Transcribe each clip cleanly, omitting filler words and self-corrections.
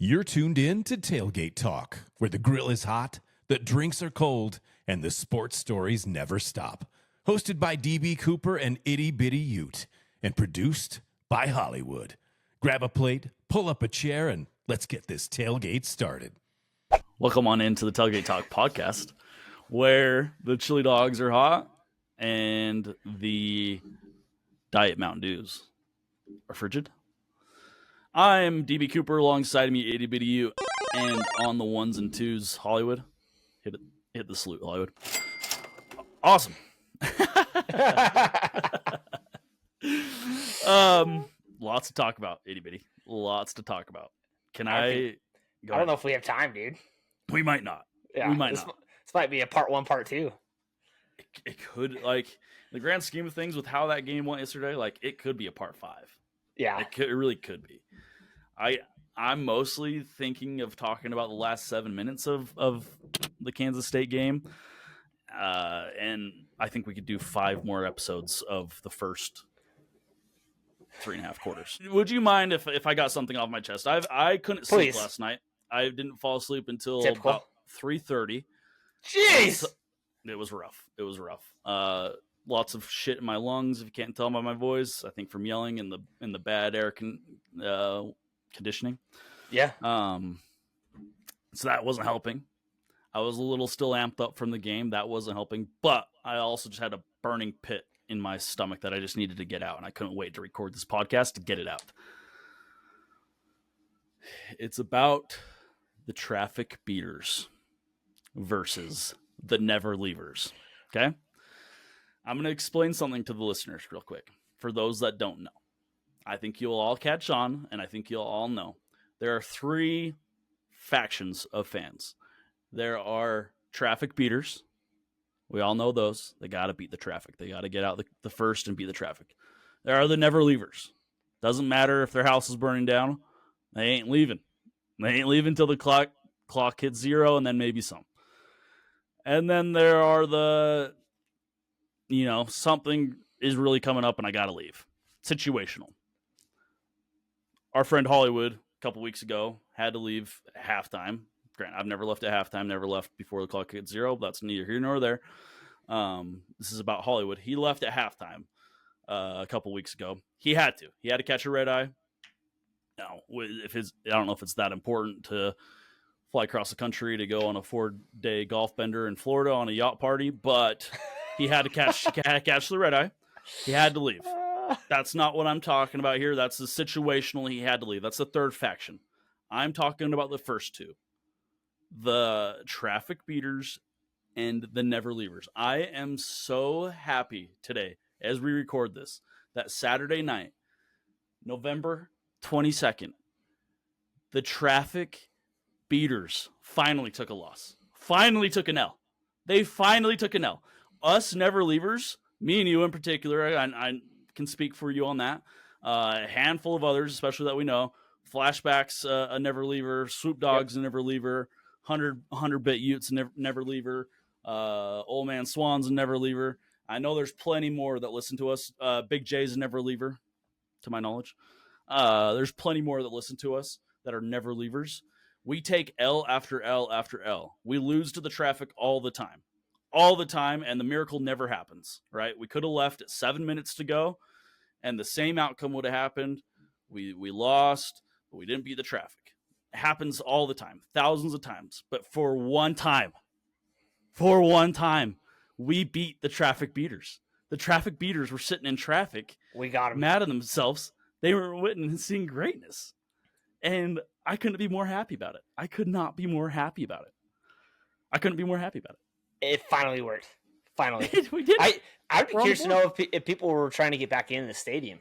You're tuned in to Tailgate Talk, where the grill is hot, the drinks are cold, and the sports stories never stop. Hosted by DB Cooper and Itty Bitty Ute, and produced by Hollywood. Grab a plate, pull up a chair, and let's get this tailgate started. Welcome on into the Tailgate Talk podcast, where the chili dogs are hot and the Diet Mountain Dews are frigid. I'm DB Cooper, alongside me, Itty Bitty Ute, and on the ones and twos, Hollywood. Hit the salute, Hollywood. Awesome. Lots to talk about, Itty Bitty. Lots to talk about. I don't know if we have time, dude. We might not. Yeah, we might this, not. This might be a part 1, part 2. It could, like, in the grand scheme of things, with how that game went yesterday, like, it could be a part 5. Yeah, it really could be. I'm mostly thinking of talking about the last 7 minutes of the Kansas State game, and I think we could do 5 more episodes of the first 3.5 quarters. Would you mind if I got something off my chest? I couldn't sleep last night. I didn't fall asleep until about 3:30. Jeez, it was rough. Lots of shit in my lungs, if you can't tell by my voice. I think from yelling and the bad air conditioning. Yeah. So that wasn't helping. I was a little still amped up from the game. That wasn't helping. But I also just had a burning pit in my stomach that I just needed to get out, and I couldn't wait to record this podcast to get it out. It's about the traffic beaters versus the never leavers. Okay? I'm going to explain something to the listeners real quick. For those that don't know, I think you'll all catch on, and I think you'll all know. There are 3 factions of fans. There are traffic beaters. We all know those. They got to beat the traffic. They got to get out the first and beat the traffic. There are the never leavers. Doesn't matter if their house is burning down. They ain't leaving. They ain't leaving until the clock hits 0, and then maybe some. And then there are the, something is really coming up and I got to leave. Situational. Our friend Hollywood, a couple weeks ago, had to leave at halftime. Grant, I've never left at halftime, never left before the clock hit 0. That's neither here nor there. This is about Hollywood. He left at halftime a couple weeks ago. He had to catch a red eye. Now, I don't know if it's that important to fly across the country to go on a 4-day golf bender in Florida on a yacht party, but he had to catch the red eye. He had to leave. That's not what I'm talking about here. That's the situational. He had to leave. That's the 3rd faction. I'm talking about the first 2. The traffic beaters and the never leavers. I am so happy today, as we record this, that Saturday night, November 22nd, the traffic beaters finally took a loss. Finally took an L. They finally took an L. Us never leavers, me and you in particular, I can speak for you on that. A handful of others, especially that we know. Flashbacks, a never leaver. Swoop Dogs, a never leaver. 100-bit Utes, never leaver. Old Man Swans, a never leaver. I know there's plenty more that listen to us. Big J's, a never leaver, to my knowledge. There's plenty more that listen to us that are never leavers. We take L after L after L. We lose to the traffic all the time. All the time, and the miracle never happens, right? We could have left at 7 minutes to go, and the same outcome would have happened. We lost, but we didn't beat the traffic. It happens all the time, thousands of times. But for one time, we beat the traffic beaters. The traffic beaters were sitting in traffic. We got them. Mad at themselves. They were witnessing greatness. And I couldn't be more happy about it. I could not be more happy about it. I couldn't be more happy about it. It finally worked. Finally. We did. I'd be curious to know if people were trying to get back in the stadium.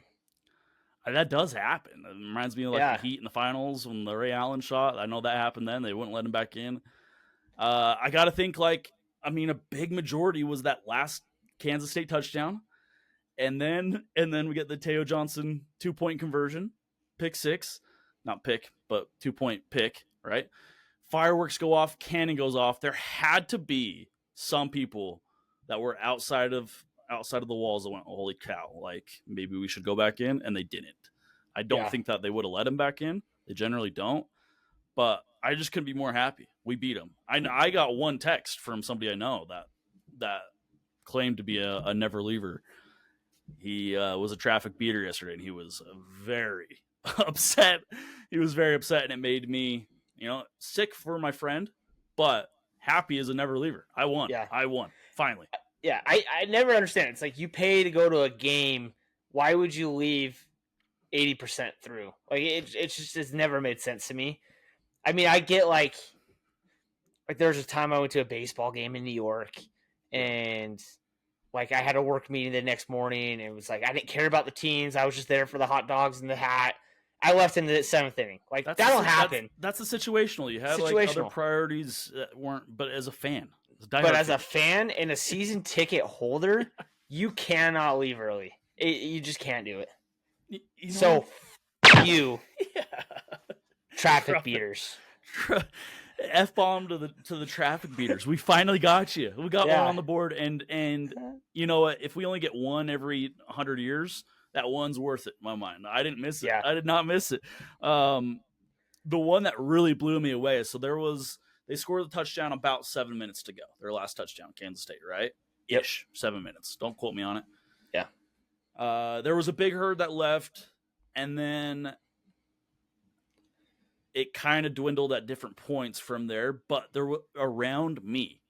That does happen. It reminds me of the Heat in the finals when the Ray Allen shot. I know that happened then. They wouldn't let him back in. I got to think a big majority was that last Kansas State touchdown. And then we get the Teo Johnson 2-point conversion, pick 6, not pick, but 2-point pick, right? Fireworks go off, cannon goes off. There had to be some people that were outside of the walls that went, holy cow, like maybe we should go back in, and they didn't. I don't think that they would have let him back in. They generally don't. but I just couldn't be more happy. We beat them. I got one text from somebody I know that claimed to be a never leaver. He was a traffic beater yesterday, and he was very upset. He was very upset, and it made me, sick for my friend, but happy as a never leaver. I won. Yeah. I won. Finally. Yeah, I never understand. It's like you pay to go to a game. Why would you leave 80% through? Like it's never made sense to me. I mean, I get like there was a time I went to a baseball game in New York, and like I had a work meeting the next morning, and it was like I didn't care about the teams. I was just there for the hot dogs and the hat. I left in the seventh inning. Like that'll happen. That's the situational. You had like other priorities that weren't. But as a fan, a fan and a season ticket holder, you cannot leave early. You just can't do it. So, you traffic beaters. F-bomb to the traffic beaters. We finally got you. We got one on the board, and you know what? If we only get one every 100 years, that one's worth it in my mind. I didn't miss it. Yeah. I did not miss it. The one that really blew me away. So they scored the touchdown about 7 minutes to go. Their last touchdown, Kansas State, right? Yep. Ish, 7 minutes. Don't quote me on it. Yeah. There was a big herd that left, and then it kind of dwindled at different points from there. But around me,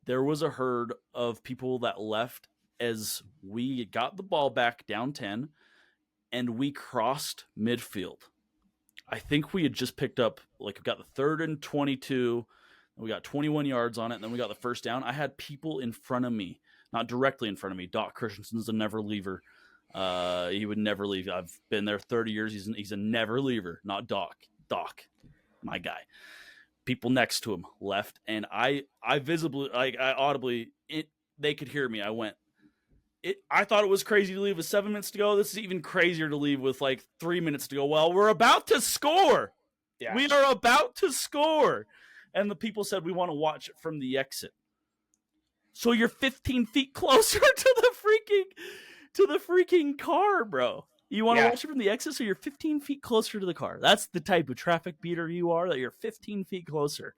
there was a herd of people that left as we got the ball back down 10, and we crossed midfield. I think we had just picked up, like, we got the 3rd and 22, and we got 21 yards on it, and then we got the first down. I had people in front of me, not directly in front of me. Doc Christensen's a never leaver. He would never leave. I've been there 30 years. He's a never leaver, not Doc. Doc, my guy. People next to him left, and I visibly, like, I audibly, they could hear me. I went, I thought it was crazy to leave with 7 minutes to go. This is even crazier to leave with like 3 minutes to go. Well, we're about to score. Yeah. We are about to score. And the people said, we want to watch it from the exit. So you're 15 feet closer to the freaking car, bro. You want to watch it from the exit, so you're 15 feet closer to the car. That's the type of traffic beater you are, that you're 15 feet closer.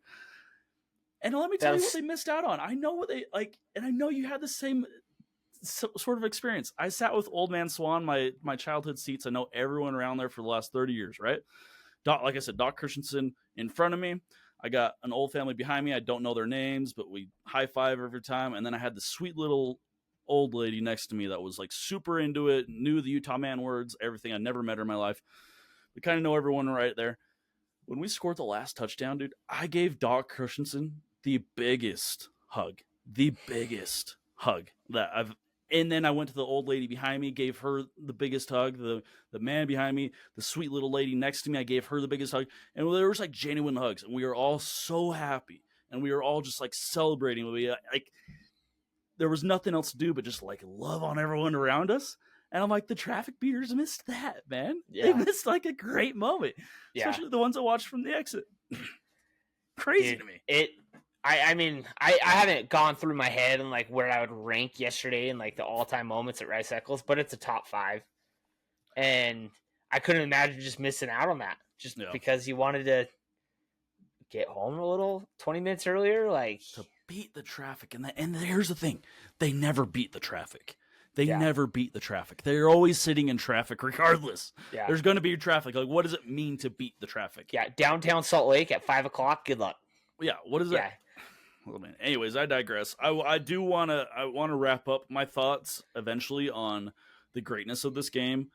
And let me tell you what they missed out on. I know what they like, and I know you had the same sort of experience. I sat with Old Man Swan, my childhood seats. I know everyone around there for the last 30 years, right? Like I said, Doc Christensen in front of me. I got an old family behind me. I don't know their names, but we high five every time. And then I had this sweet little old lady next to me that was like super into it, knew the Utah man words, everything. I never met her in my life. We kind of know everyone right there. When we scored the last touchdown, dude, I gave Doc Christensen the biggest hug that I've. And then I went to the old lady behind me, gave her the biggest hug. The man behind me, the sweet little lady next to me, I gave her the biggest hug. And there was like genuine hugs, and we were all so happy, and we were all just like celebrating. Like there was nothing else to do but just like love on everyone around us. And I'm like, the traffic beaters missed that, man. Yeah. They missed like a great moment, especially the ones that watched from the exit. Crazy to me. I mean, I haven't gone through my head and like where I would rank yesterday and like the all-time moments at Rice Eccles, but it's a top 5. And I couldn't imagine just missing out on that just because you wanted to get home a little 20 minutes earlier. Like to beat the traffic. And here's the thing. They never beat the traffic. They never beat the traffic. They're always sitting in traffic regardless. Yeah. There's going to be traffic. Like, what does it mean to beat the traffic? Yeah, downtown Salt Lake at 5 o'clock. Good luck. Yeah, what is that? Well, man. Anyways, I digress. I want to wrap up my thoughts eventually on the greatness of this game,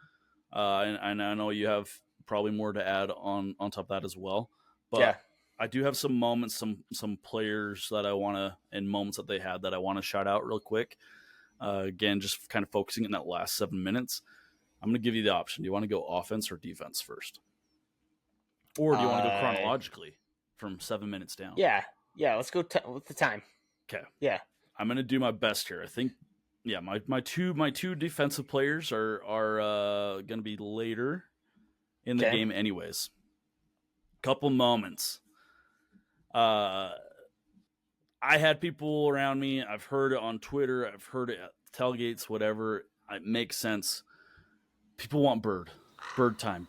and I know you have probably more to add on top of that as well. But I do have some moments, some players that I want to, and moments that they had that I want to shout out real quick. Again, just kind of focusing in that last 7 minutes. I'm going to give you the option. Do you want to go offense or defense first, or do you want to go chronologically from 7 minutes down? Yeah, let's go with the time. Okay. Yeah. I'm going to do my best here. I think, my two defensive players are going to be later in the game anyways. Couple moments. I had people around me. I've heard it on Twitter. I've heard it at tailgates, whatever. It makes sense. People want bird time.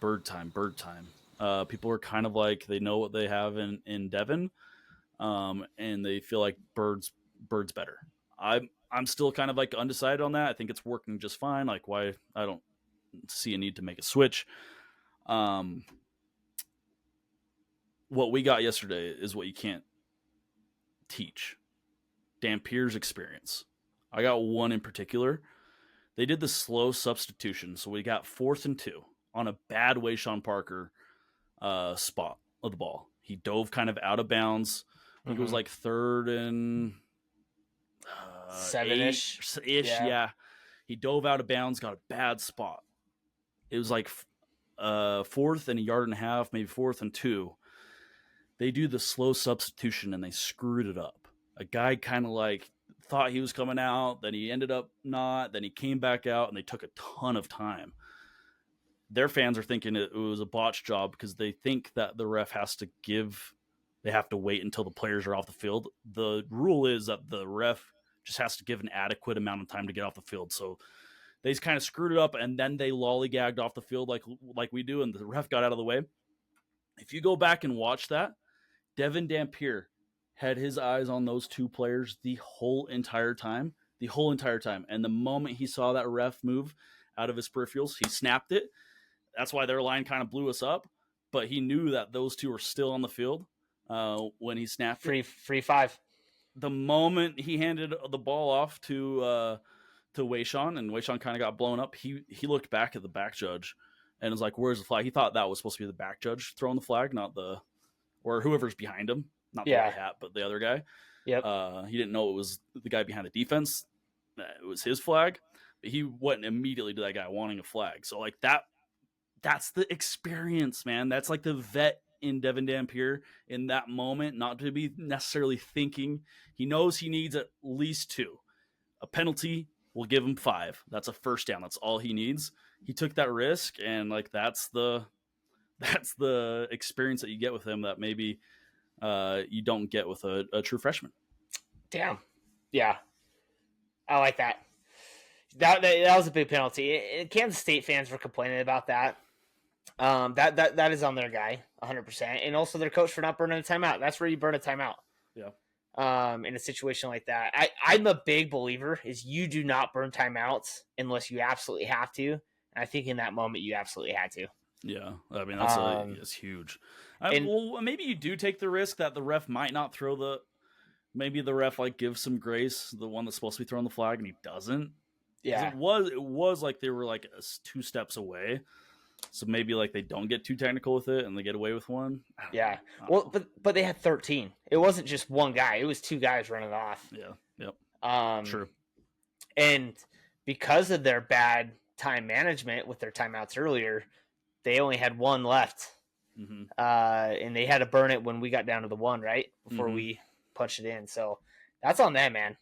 People are kind of like they know what they have in Devin, and they feel like Bird's better. I'm still kind of like undecided on that. I think it's working just fine. Like why I don't see a need to make a switch. What we got yesterday is what you can't teach. Dampier's experience. I got one in particular. They did the slow substitution, so we got 4th and 2 on a bad Wayshawn Parker spot of the ball. He dove kind of out of bounds. I think it was like 3rd and 7-ish. Yeah. He dove out of bounds, got a bad spot. It was like 4th and a yard and a half, maybe 4th and 2. They do the slow substitution and they screwed it up. A guy kind of like thought he was coming out, then he ended up not, then he came back out, and they took a ton of time. Their fans are thinking it was a botch job because they think that the ref has to they have to wait until the players are off the field. The rule is that the ref just has to give an adequate amount of time to get off the field. So they just kind of screwed it up, and then they lollygagged off the field like we do, and the ref got out of the way. If you go back and watch that, Devin Dampier had his eyes on those 2 players the whole entire time. And the moment he saw that ref move out of his peripherals, he snapped it. That's why their line kind of blew us up. But he knew that those 2 were still on the field when he snapped free 5. The moment he handed the ball off to Wayshawn, and Wayshawn kind of got blown up, he looked back at the back judge and was like, "Where's the flag?" He thought that was supposed to be the back judge throwing the flag, not or whoever's behind him. Not the white hat, but the other guy. Yep. He didn't know it was the guy behind the defense. It was his flag. But he went immediately to that guy wanting a flag. So like that's the experience, man. That's like the vet in Devin Dampier in that moment, not to be necessarily thinking. He knows he needs at least 2. A penalty will give him 5. That's a first down. That's all he needs. He took that risk, and like that's the experience that you get with him that maybe you don't get with a true freshman. Damn. Yeah. I like that. That was a big penalty. Kansas State fans were complaining about that. That is on their guy 100%. And also their coach for not burning a timeout. That's where you burn a timeout. Yeah. In a situation like that. I'm a big believer is you do not burn timeouts unless you absolutely have to. And I think in that moment you absolutely had to. Yeah, I mean that's huge. Well, maybe you do take the risk that the ref might not throw maybe the ref like gives some grace, the one that's supposed to be throwing the flag, and he doesn't. Yeah, it was like they were like 2 steps away, so maybe like they don't get too technical with it and they get away with one. Yeah, well, but they had 13. It wasn't just one guy; it was 2 guys running off. Yeah, yep. True. And because of their bad time management with their timeouts earlier, they only had 1 left. Mm-hmm. And they had to burn it when we got down to the 1, right? Before we punched it in. So that's on them, man.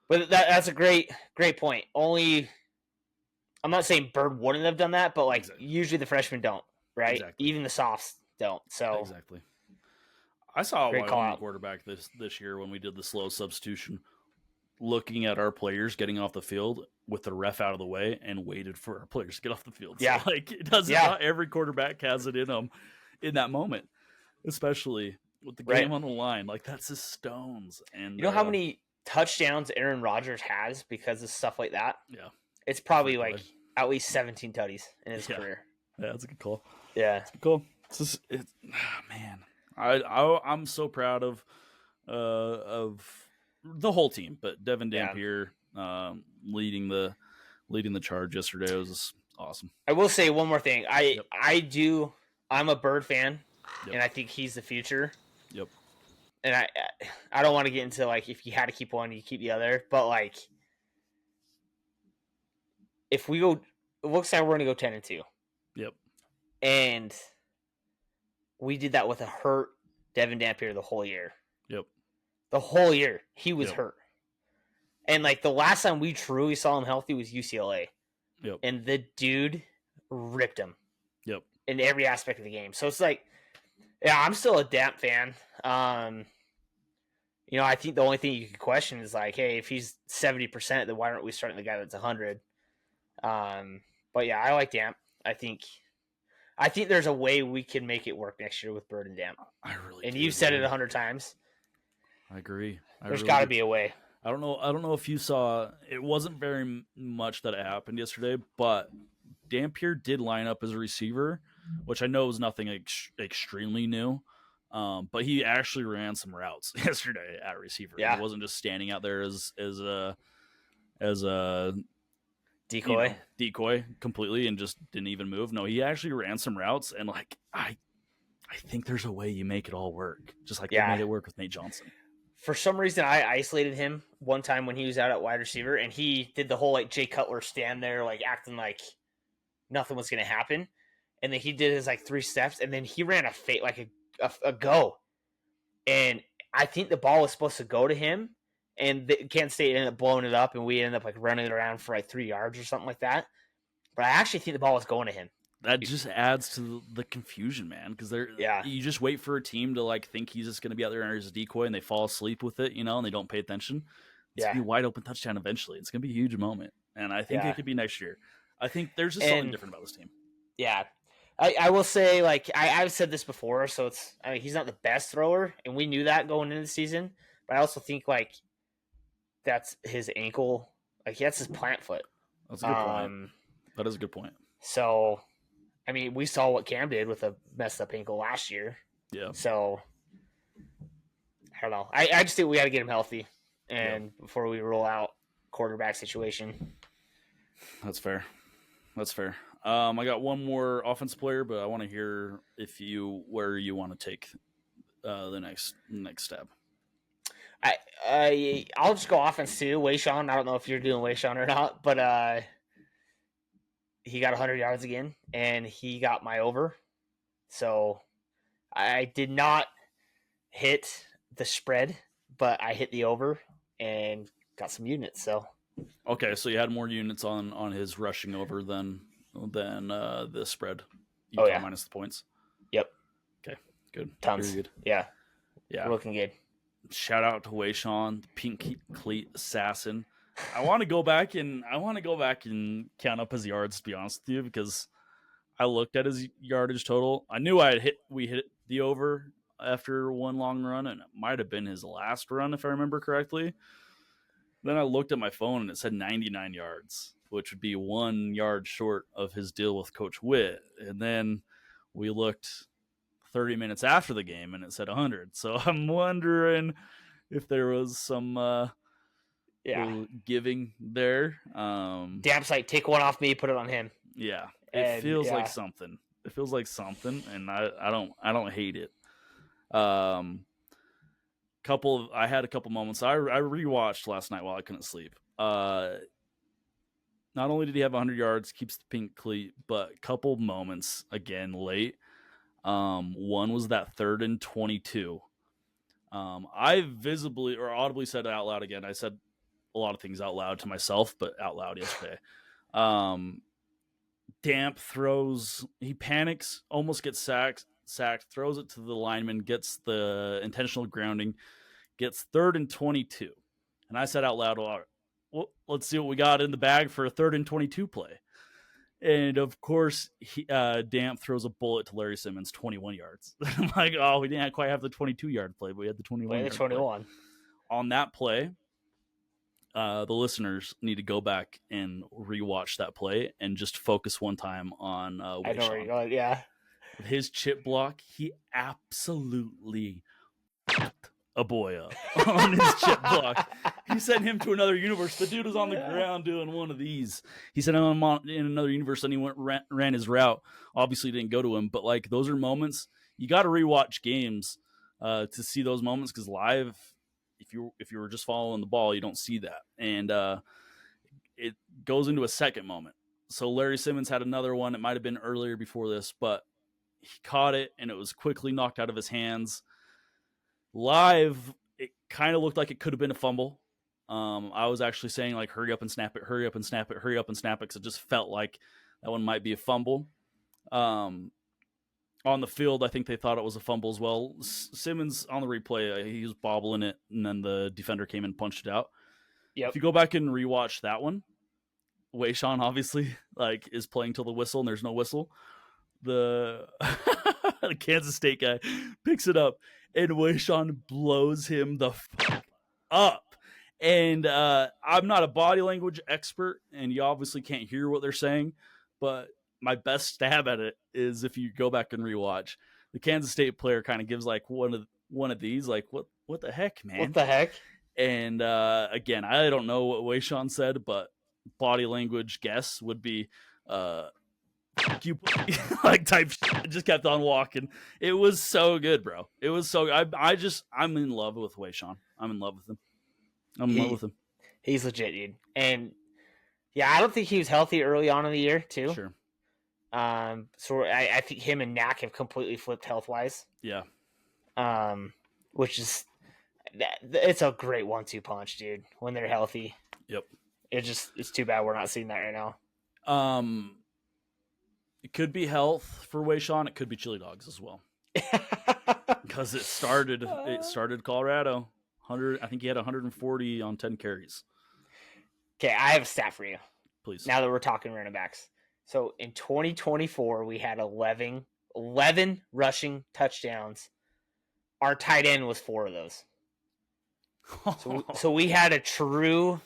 But that's a great point. Only, I'm not saying Bird wouldn't have done that, but like usually the freshmen don't, right? Exactly. Even the softs don't. So exactly. I saw a Wyoming quarterback this year when we did the slow substitution, looking at our players getting off the field with the ref out of the way and waited for our players to get off the field. Yeah. So, like it doesn't. Not every quarterback has it in them in that moment, especially with the game on the line. Like that's his stones. And you know how many touchdowns Aaron Rodgers has because of stuff like that? Yeah. It's probably like at least 17 tutties in his career. Yeah, that's a good call. Yeah. That's a good call. Man. I'm so proud of the whole team, but Devin Dampier leading the charge yesterday was awesome. I will say one more thing. I'm a Bird fan, and I think he's the future. Yep. And I don't want to get into like if you had to keep one, you keep the other, but like if we go, it looks like we're gonna go 10-2. Yep. And we did that with a hurt Devin Dampier the whole year. Yep. The whole year he was hurt. And like the last time we truly saw him healthy was UCLA. Yep. And the dude ripped him. Yep. In every aspect of the game. So it's like, yeah, I'm still a Damp fan. I think the only thing you could question is like, hey, if he's 70%, then why aren't we starting the guy that's 100? But yeah, I like Damp. I think I think there's a way we can make it work next year with Bird and Damp. I really And do, you've said dude. it 100 times. I agree. There's really got to do. be a way. I don't know if you saw. It wasn't very much that it happened yesterday, but Dampier did line up as a receiver, which I know is nothing extremely new. But he actually ran some routes yesterday at receiver. Yeah. He wasn't just standing out there as a Decoy. Decoy completely and just didn't even move. No, he actually ran some routes, and like I think there's a way you make it all work, just like they made it work with Nate Johnson. For some reason, I isolated him one time when he was out at wide receiver, and he did the whole like Jay Cutler stand there, like acting like nothing was going to happen. And then he did his like 3 steps, and then he ran a fake, like a go. And I think the ball was supposed to go to him, and Kansas State ended up blowing it up, and we ended up like running it around for like 3 yards or something like that. But I actually think the ball was going to him. That just adds to the confusion, man. Because you just wait for a team to like think he's just going to be out there as a decoy, and they fall asleep with it, and they don't pay attention. It's gonna be a wide open touchdown eventually. It's gonna be a huge moment, and I think it could be next year. I think there's just something different about this team. Yeah, I will say, like I've said this before, so he's not the best thrower, and we knew that going into the season. But I also think like that's his ankle, like that's his plant foot. That's a good point. That is a good point. So. I mean, we saw what Cam did with a messed up ankle last year. Yeah. So, I don't know. I just think we got to get him healthy before we roll out quarterback situation. That's fair. I got one more offensive player, but I want to hear where you want to take the next step. I'll just go offense too. Wayshawn. I don't know if you're doing Wayshawn or not, but he got 100 yards again, and he got my over. So I did not hit the spread, but I hit the over and got some units. So okay, so you had more units on his rushing over than the spread. Minus the points. Yep. Okay, good. Tons. Very good. Yeah. Yeah. Looking good. Shout out to Wayshawn, the pink cleat assassin. I want to go back and count up his yards, to be honest with you, because I looked at his yardage total. I knew we hit the over after one long run, and it might have been his last run if I remember correctly. Then I looked at my phone and it said 99 yards, which would be 1 yard short of his deal with Coach Witt. And then we looked 30 minutes after the game and it said 100. So I'm wondering if there was some giving there. Damp's like, take one off me, put it on him. Yeah, it feels like something. It feels like something, and I don't hate it. I had a couple moments. I rewatched last night while I couldn't sleep. Not only did he have 100 yards, keeps the pink cleat, but a couple moments again late. One was that 3rd and 22. I visibly or audibly said it out loud again. I said a lot of things out loud to myself, but out loud yesterday. Damp throws, he panics, almost gets sacked, throws it to the lineman, gets the intentional grounding, gets 3rd and 22. And I said out loud, well, let's see what we got in the bag for a 3rd and 22 play. And of course, Damp throws a bullet to Larry Simmons, 21 yards. I'm like, oh, we didn't quite have the 22-yard play, but we had the 21 yard 21. Play. On that play, the listeners need to go back and rewatch that play and just focus one time on Wayshawn. I know where you're going, yeah. With his chip block, he absolutely fucked a boy up on his chip block. He sent him to another universe. The dude was on the ground doing one of these. He sent him in another universe, and he ran his route. Obviously, didn't go to him, but like those are moments you got to rewatch games to see those moments, because live, if you were just following the ball, you don't see that. And it goes into a second moment. So Larry Simmons had another one. It might have been earlier before this, but he caught it, and it was quickly knocked out of his hands. Live, it kind of looked like it could have been a fumble. I was actually saying, like, hurry up and snap it, hurry up and snap it, hurry up and snap it, because it just felt like that one might be a fumble. On the field, I think they thought it was a fumble as well. Simmons, on the replay, he was bobbling it, and then the defender came and punched it out. Yep. If you go back and rewatch that one, Wayshawn obviously like is playing till the whistle, and there's no whistle. the the Kansas State guy picks it up, and Wayshawn blows him the fuck up. And I'm not a body language expert, and you obviously can't hear what they're saying, but my best stab at it is if you go back and rewatch. The Kansas State player kind of gives like one of these, like what the heck, man? What the heck? And again, I don't know what Wayshawn said, but body language guess would be you like type shit. Just kept on walking. It was so good, bro. It was so good. I'm in love with Wayshawn. I'm in love with him. I'm in love with him. He's legit, dude. And yeah, I don't think he was healthy early on in the year too. Sure. So I think him and Knack have completely flipped health wise. Yeah. Which is it's a great 1-2 punch, dude. When they're healthy. Yep. It's too bad we're not seeing that right now. It could be health for Wayshawn. It could be chili dogs as well. Because it started Colorado. I think he had 140 on 10 carries. Okay, I have a stat for you. Please. Now that we're talking running backs. So in 2024, we had 11 rushing touchdowns. Our tight end was 4 of those. So we had a true,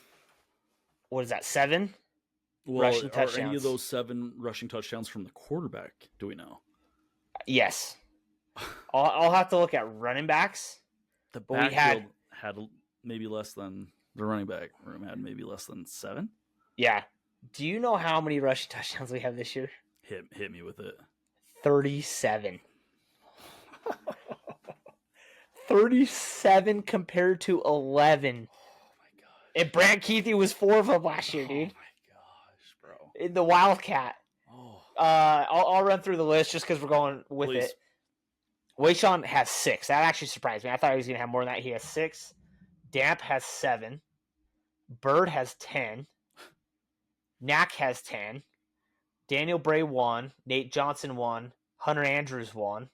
what is that, 7 rushing touchdowns. Are any of those 7 rushing touchdowns from the quarterback? Do we know? Yes. I'll have to look at running backs. The backfield had maybe less than the running back room had maybe less than 7. Yeah. Do you know how many rushing touchdowns we have this year? Hit me with it. 37. 37 compared to 11. Oh my gosh. And Brant Keithy was 4 of them last year, dude. Oh my gosh, bro. In the Wildcat. Oh. I'll run through the list just because we're going with Please. it. Wayshawn has 6. That actually surprised me. I thought he was going to have more than that. He has 6. Damp has 7. Bird has 10. Knack has 10. Daniel Bray 1. Nate Johnson 1. Hunter Andrews 1.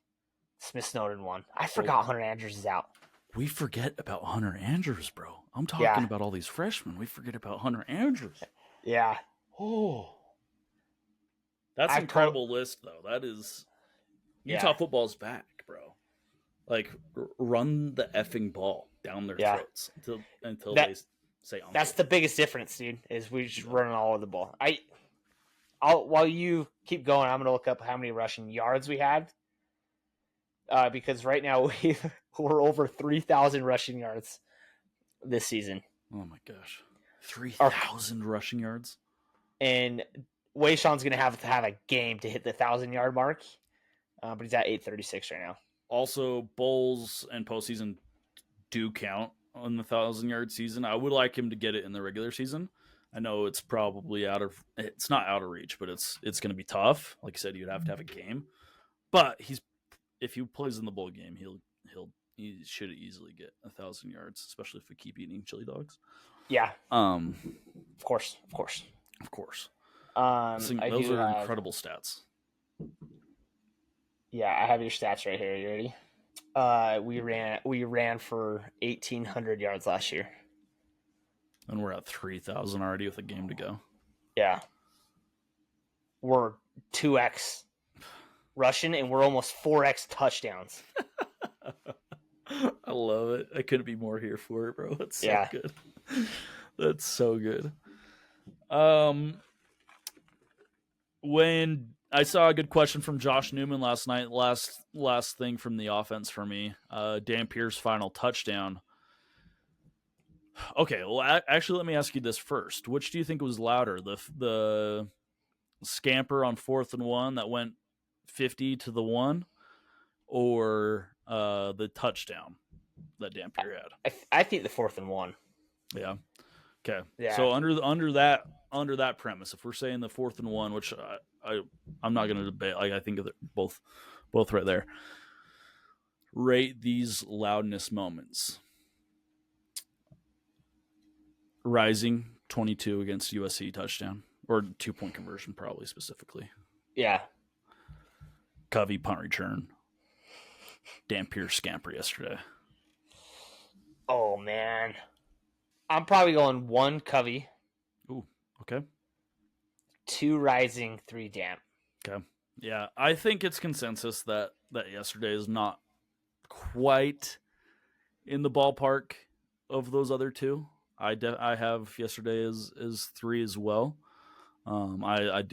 Smith Snowden 1. I forgot Hunter Andrews is out. We forget about Hunter Andrews, bro. I'm talking about all these freshmen. We forget about Hunter Andrews. Yeah. Oh. That's an incredible list, though. That is... Utah football's back, bro. Like, run the effing ball down their throats until they say uncle. That's the biggest difference, dude, is we just running all over the ball. While you keep going, I'm going to look up how many rushing yards we had. Because right now we're over 3,000 rushing yards this season. Oh my gosh. 3,000 rushing yards? And Wayshawn's going to have a game to hit the 1,000-yard mark. But he's at 836 right now. Also, bowls and postseason do count on the 1,000-yard season. I would like him to get it in the regular season. I know it's probably it's not out of reach, but it's going to be tough. Like I said, you'd have to have a game. But if he plays in the bowl game, he should easily get 1,000 yards, especially if we keep eating chili dogs. Yeah. Of course. Those are incredible stats. Yeah, I have your stats right here. You ready? We ran for 1,800 yards last year. And we're at 3,000 already with a game to go. Yeah. We're 2x rushing, and we're almost 4x touchdowns. I love it. I couldn't be more here for it, bro. That's so good. That's so good. When I saw a good question from Josh Newman last night, last thing from the offense for me, Dampier's final touchdown. Okay, well, actually, let me ask you this first. Which do you think was louder, the scamper on 4th and 1 that went 50 to the 1, or the touchdown that Dampier had? I think the 4th and 1. Yeah. Okay. Yeah. So under that premise, if we're saying the 4th and 1, which I'm not going to debate, like I think of both right there. Rate these loudness moments. Rising 22 against USC touchdown, or 2-point conversion, probably specifically. Yeah. Covey punt return. Dampier scamper yesterday. Oh man, I'm probably going 1 Covey. Ooh, okay. 2 Rising, 3 Damp. Okay. Yeah, I think it's consensus that yesterday is not quite in the ballpark of those other two. I have yesterday as 3 as well. I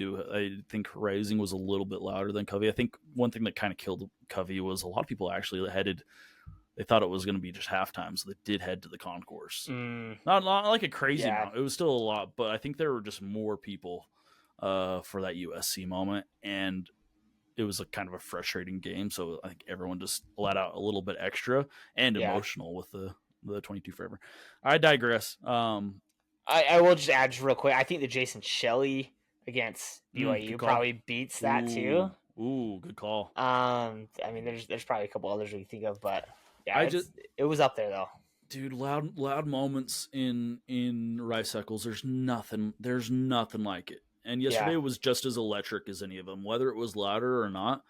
think Rising was a little bit louder than Covey. I think one thing that kind of killed Covey was a lot of people actually headed. They thought it was going to be just halftime, so they did head to the concourse. Not like a crazy amount. It was still a lot, but I think there were just more people for that USC moment, and it was a kind of a frustrating game. So I think everyone just let out a little bit extra and emotional with the 22 forever. I digress. I will just add just real quick. I think the Jason Shelley against BYU probably beats that too. Ooh, good call. I mean, there's probably a couple others we can think of, but yeah, it was up there though. Dude, loud moments in Rice Eccles. There's nothing like it. And yesterday was just as electric as any of them. Whether it was louder or not,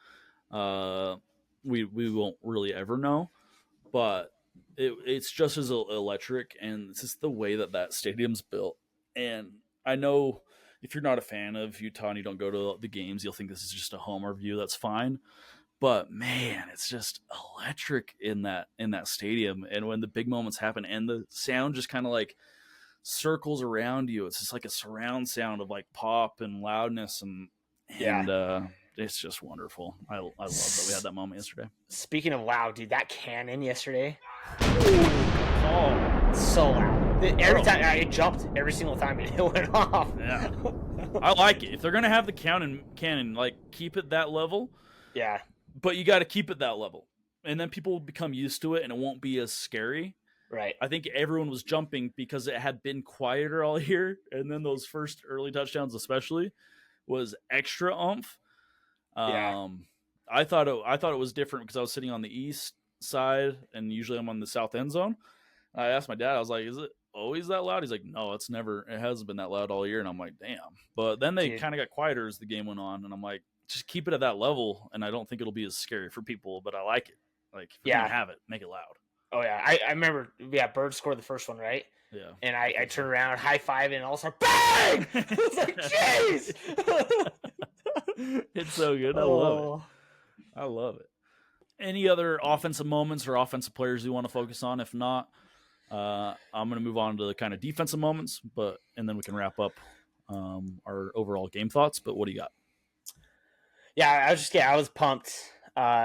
we won't really ever know. But it's just as electric, and it's just the way that stadium's built. And I know if you're not a fan of Utah and you don't go to the games, you'll think this is just a homer view. That's fine. But man, it's just electric in that stadium. And when the big moments happen, and the sound just kind of like circles around you, it's just like a surround sound of like pop and loudness, and it's just wonderful. I love that we had that moment yesterday. Speaking of loud, dude, that cannon yesterday, so loud. Every time it jumped, every single time it went off. Yeah, I like it. If they're gonna have the cannon, like keep it that level. Yeah, but you got to keep it that level, and then people will become used to it, and it won't be as scary. Right. I think everyone was jumping because it had been quieter all year, and then those first early touchdowns, especially, was extra oomph. I thought it was different because I was sitting on the east side, and usually I'm on the south end zone. I asked my dad, I was like, "Is it always that loud?" He's like, "No, it hasn't been that loud all year." And I'm like, "Damn!" But then they kind of got quieter as the game went on, and I'm like, just keep it at that level, and I don't think it'll be as scary for people, but I like it. Like, if you're gonna have it, make it loud. Oh yeah, I remember. Yeah, Bird scored the first one, right? Yeah. And I turned around, high five, and all of a sudden, bang! I was like, jeez. It's so good. I love it. Any other offensive moments or offensive players you want to focus on? If not, I'm going to move on to the kind of defensive moments, and then we can wrap up our overall game thoughts. But what do you got? Yeah, I was pumped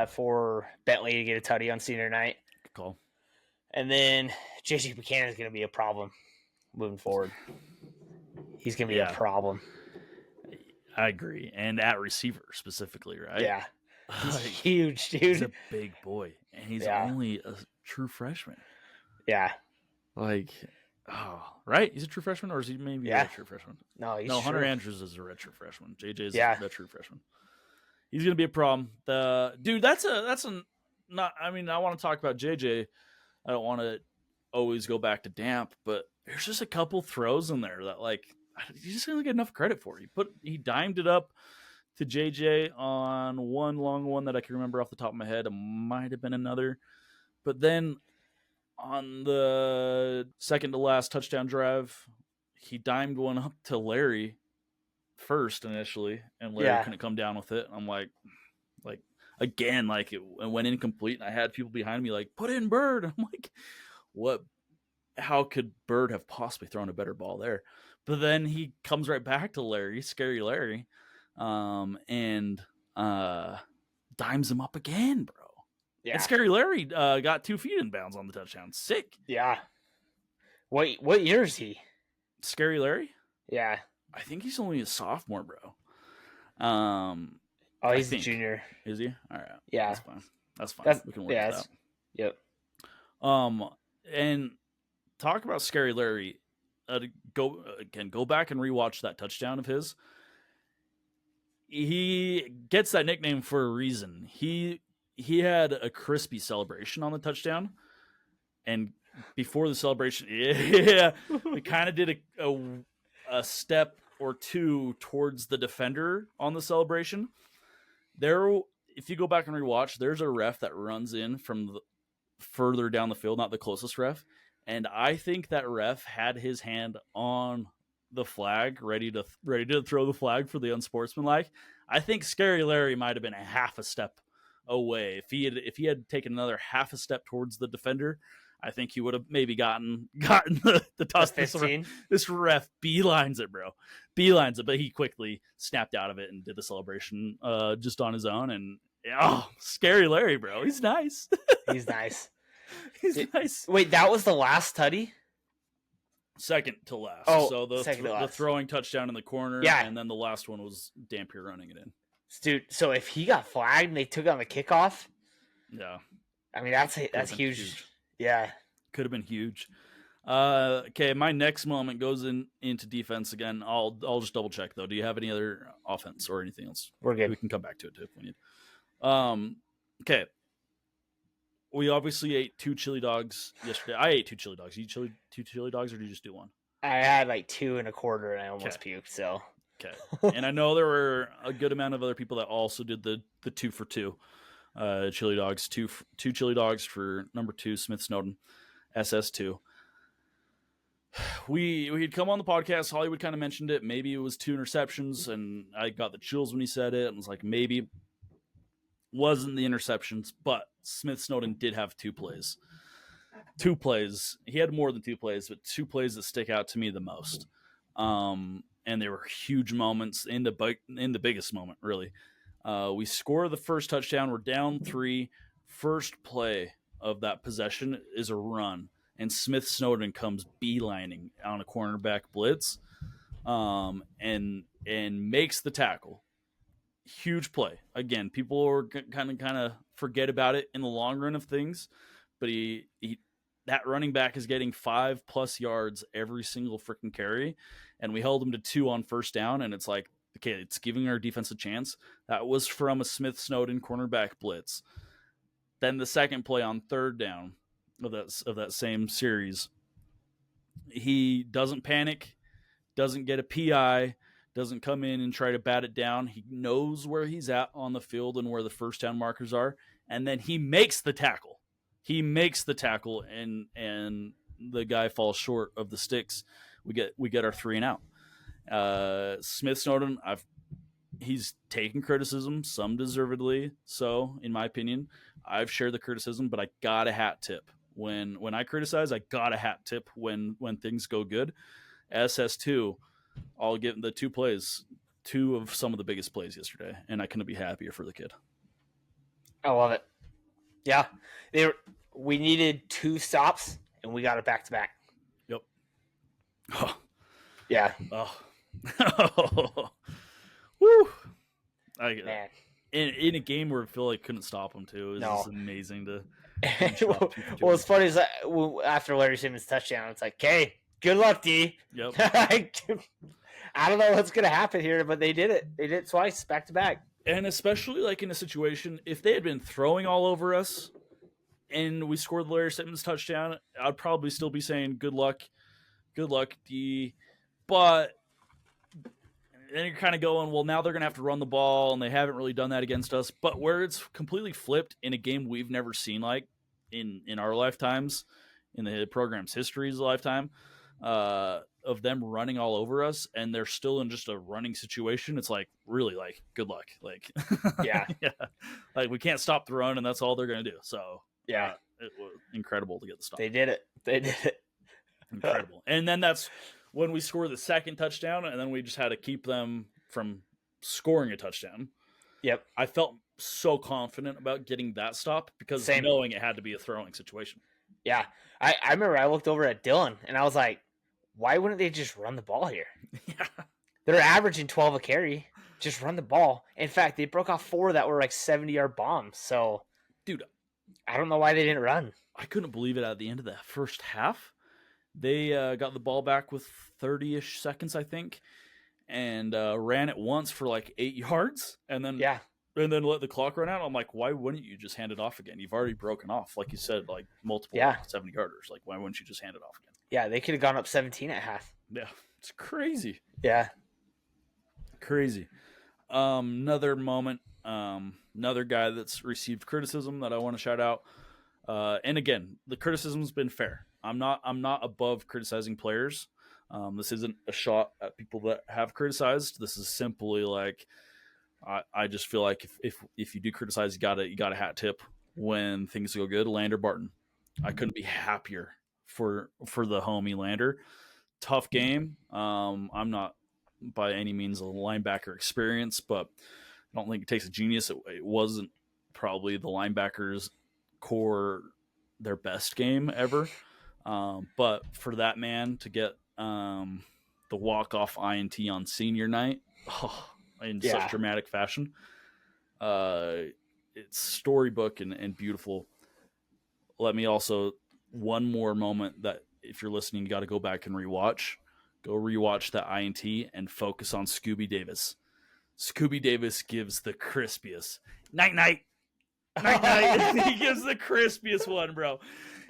for Bentley to get a tutty on senior night. Good call. And then JJ Buchanan is going to be a problem moving forward. He's going to be a problem. I agree. And at receiver specifically, right? Yeah. He's huge, dude. He's a big boy. And he's only a true freshman. Yeah. Like, right? He's a true freshman, or is he maybe a true freshman? No, Hunter Andrews is a redshirt freshman. JJ's a true freshman. He's going to be a problem. Dude, that's not, I mean, I want to talk about JJ. I don't want to always go back to Damp, but there's just a couple throws in there that, like, you just don't get enough credit for. He dimed it up to JJ on one long one that I can remember off the top of my head. It might have been another. But then on the second to last touchdown drive, he dimed one up to Larry first initially, and Larry couldn't come down with it. I'm like again, like it went incomplete, and I had people behind me like, put in Bird. I'm like, what? How could Bird have possibly thrown a better ball there? But then he comes right back to Larry, scary Larry, and dimes him up again, bro. Yeah. And scary Larry got 2 feet in bounds on the touchdown. Sick. Yeah. What year is he? Scary Larry? Yeah. I think he's only a sophomore, bro. He's a junior. Is he? All right. Yeah. That's fine. We can work with that. Yep. And talk about scary Larry. Go back and rewatch that touchdown of his. He gets that nickname for a reason. He had a crispy celebration on the touchdown, and before the celebration, he kind of did a step or two towards the defender on the celebration. There, if you go back and rewatch, there's a ref that runs in from further down the field, not the closest ref. And I think that ref had his hand on the flag, ready to throw the flag for the unsportsmanlike. I think Scary Larry might have been a half a step away. If he had taken another half a step towards the defender, I think he would have maybe gotten the toss. This ref beelines it, bro. Beelines it, but he quickly snapped out of it and did the celebration just on his own. And Scary Larry, bro. He's nice. He's nice. He's nice. Wait, that was the last tutty? Second to last. Oh, so the throwing touchdown in the corner, and then the last one was Dampier running it in. Dude, so if he got flagged and they took on the kickoff, yeah, I mean that's huge. Yeah, could have been huge. Okay, my next moment goes into defense again. I'll just double check though. Do you have any other offense or anything else? We're good. We can come back to it too if we need. Okay. We obviously ate 2 chili dogs yesterday. I ate 2 chili dogs. You eat two chili dogs, or did you just do one? I had like 2 1/4, and I almost puked. So okay, and I know there were a good amount of other people that also did the 2 for 2 chili dogs. Two chili dogs for number 2 Smith Snowden, SS2. We'd come on the podcast. Hollywood kind of mentioned it. Maybe it was 2 interceptions, and I got the chills when he said it. And was like, maybe wasn't the interceptions, but Smith Snowden did have 2 plays. 2 plays. He had more than 2 plays, but 2 plays that stick out to me the most. And they were huge moments in the biggest moment, really. We score the first touchdown. We're down 3. First play of that possession is a run, and Smith Snowden comes beelining on a cornerback blitz, and makes the tackle. Huge play. Again, people are kind of forget about it in the long run of things, but he that running back is getting 5+ yards every single freaking carry, and we held him to 2 on first down, and it's like, okay, it's giving our defense a chance. That was from a Smith Snowden cornerback blitz. Then the second play on third down of that same series, he doesn't panic, doesn't get a PI, doesn't come in and try to bat it down. He knows where he's at on the field and where the first down markers are, and then he makes the tackle. And the guy falls short of the sticks. We get our 3 and out. Smith Snowden, he's taken criticism, some deservedly so, in my opinion. I've shared the criticism, but I got a hat tip. When I criticize, I got a hat tip when things go good. SS2, I'll give the 2 plays, 2 of some of the biggest plays yesterday, and I couldn't be happier for the kid. I love it. Yeah, we needed 2 stops, and we got it back to back. Yep. Oh. Yeah. Oh. Woo. Man. In a game where I feel like couldn't stop him too. It was just amazing to. Well, what's funny is that after Larry Simmons' touchdown, it's like, okay, good luck, D. Yep. I don't know what's gonna happen here, but they did it. They did it twice, back to back. And especially like in a situation, if they had been throwing all over us, and we scored the Larry Simmons touchdown, I'd probably still be saying good luck, D. But then you're kind of going, well, now they're going to have to run the ball, and they haven't really done that against us. But where it's completely flipped in a game we've never seen, like in our lifetimes, in the program's history's lifetime, of them running all over us, and they're still in just a running situation. It's like, really, like, good luck. Like, yeah. Like, we can't stop the run, and that's all they're going to do. So, yeah, it was incredible to get the stop. They did it. Incredible. And then that's when we scored the second touchdown, and then we just had to keep them from scoring a touchdown. Yep. I felt so confident about getting that stop because knowing it had to be a throwing situation. Yeah. I remember I looked over at Dylan, and I was like, why wouldn't they just run the ball here? Yeah. They're averaging 12 a carry. Just run the ball. In fact, they broke off 4 that were like 70-yard bombs. So, dude, I don't know why they didn't run. I couldn't believe it at the end of the first half. They got the ball back with 30-ish seconds, I think, and ran it once for like 8 yards, and then let the clock run out. I'm like, why wouldn't you just hand it off again? You've already broken off, like you said, like multiple 70-yarders. Like, why wouldn't you just hand it off again? Yeah, they could have gone up 17 at half. Yeah, it's crazy. Yeah, crazy. Another moment, another guy that's received criticism that I want to shout out. And again, the criticism's been fair. I'm not above criticizing players. This isn't a shot at people that have criticized. This is simply like I just feel like if you do criticize, you gotta hat tip when things go good. Lander Barton, I couldn't be happier for the homie Lander. Tough game. I'm not by any means a linebacker experience, but I don't think it takes a genius. It wasn't probably the linebackers core their best game ever. But for that man to get the walk-off INT on senior night in such dramatic fashion, it's storybook and beautiful. Let me also, one more moment that if you're listening, you got to go back and rewatch. Go rewatch that INT and focus on Scooby Davis. Scooby Davis gives the crispiest night. He gives the crispiest one, bro.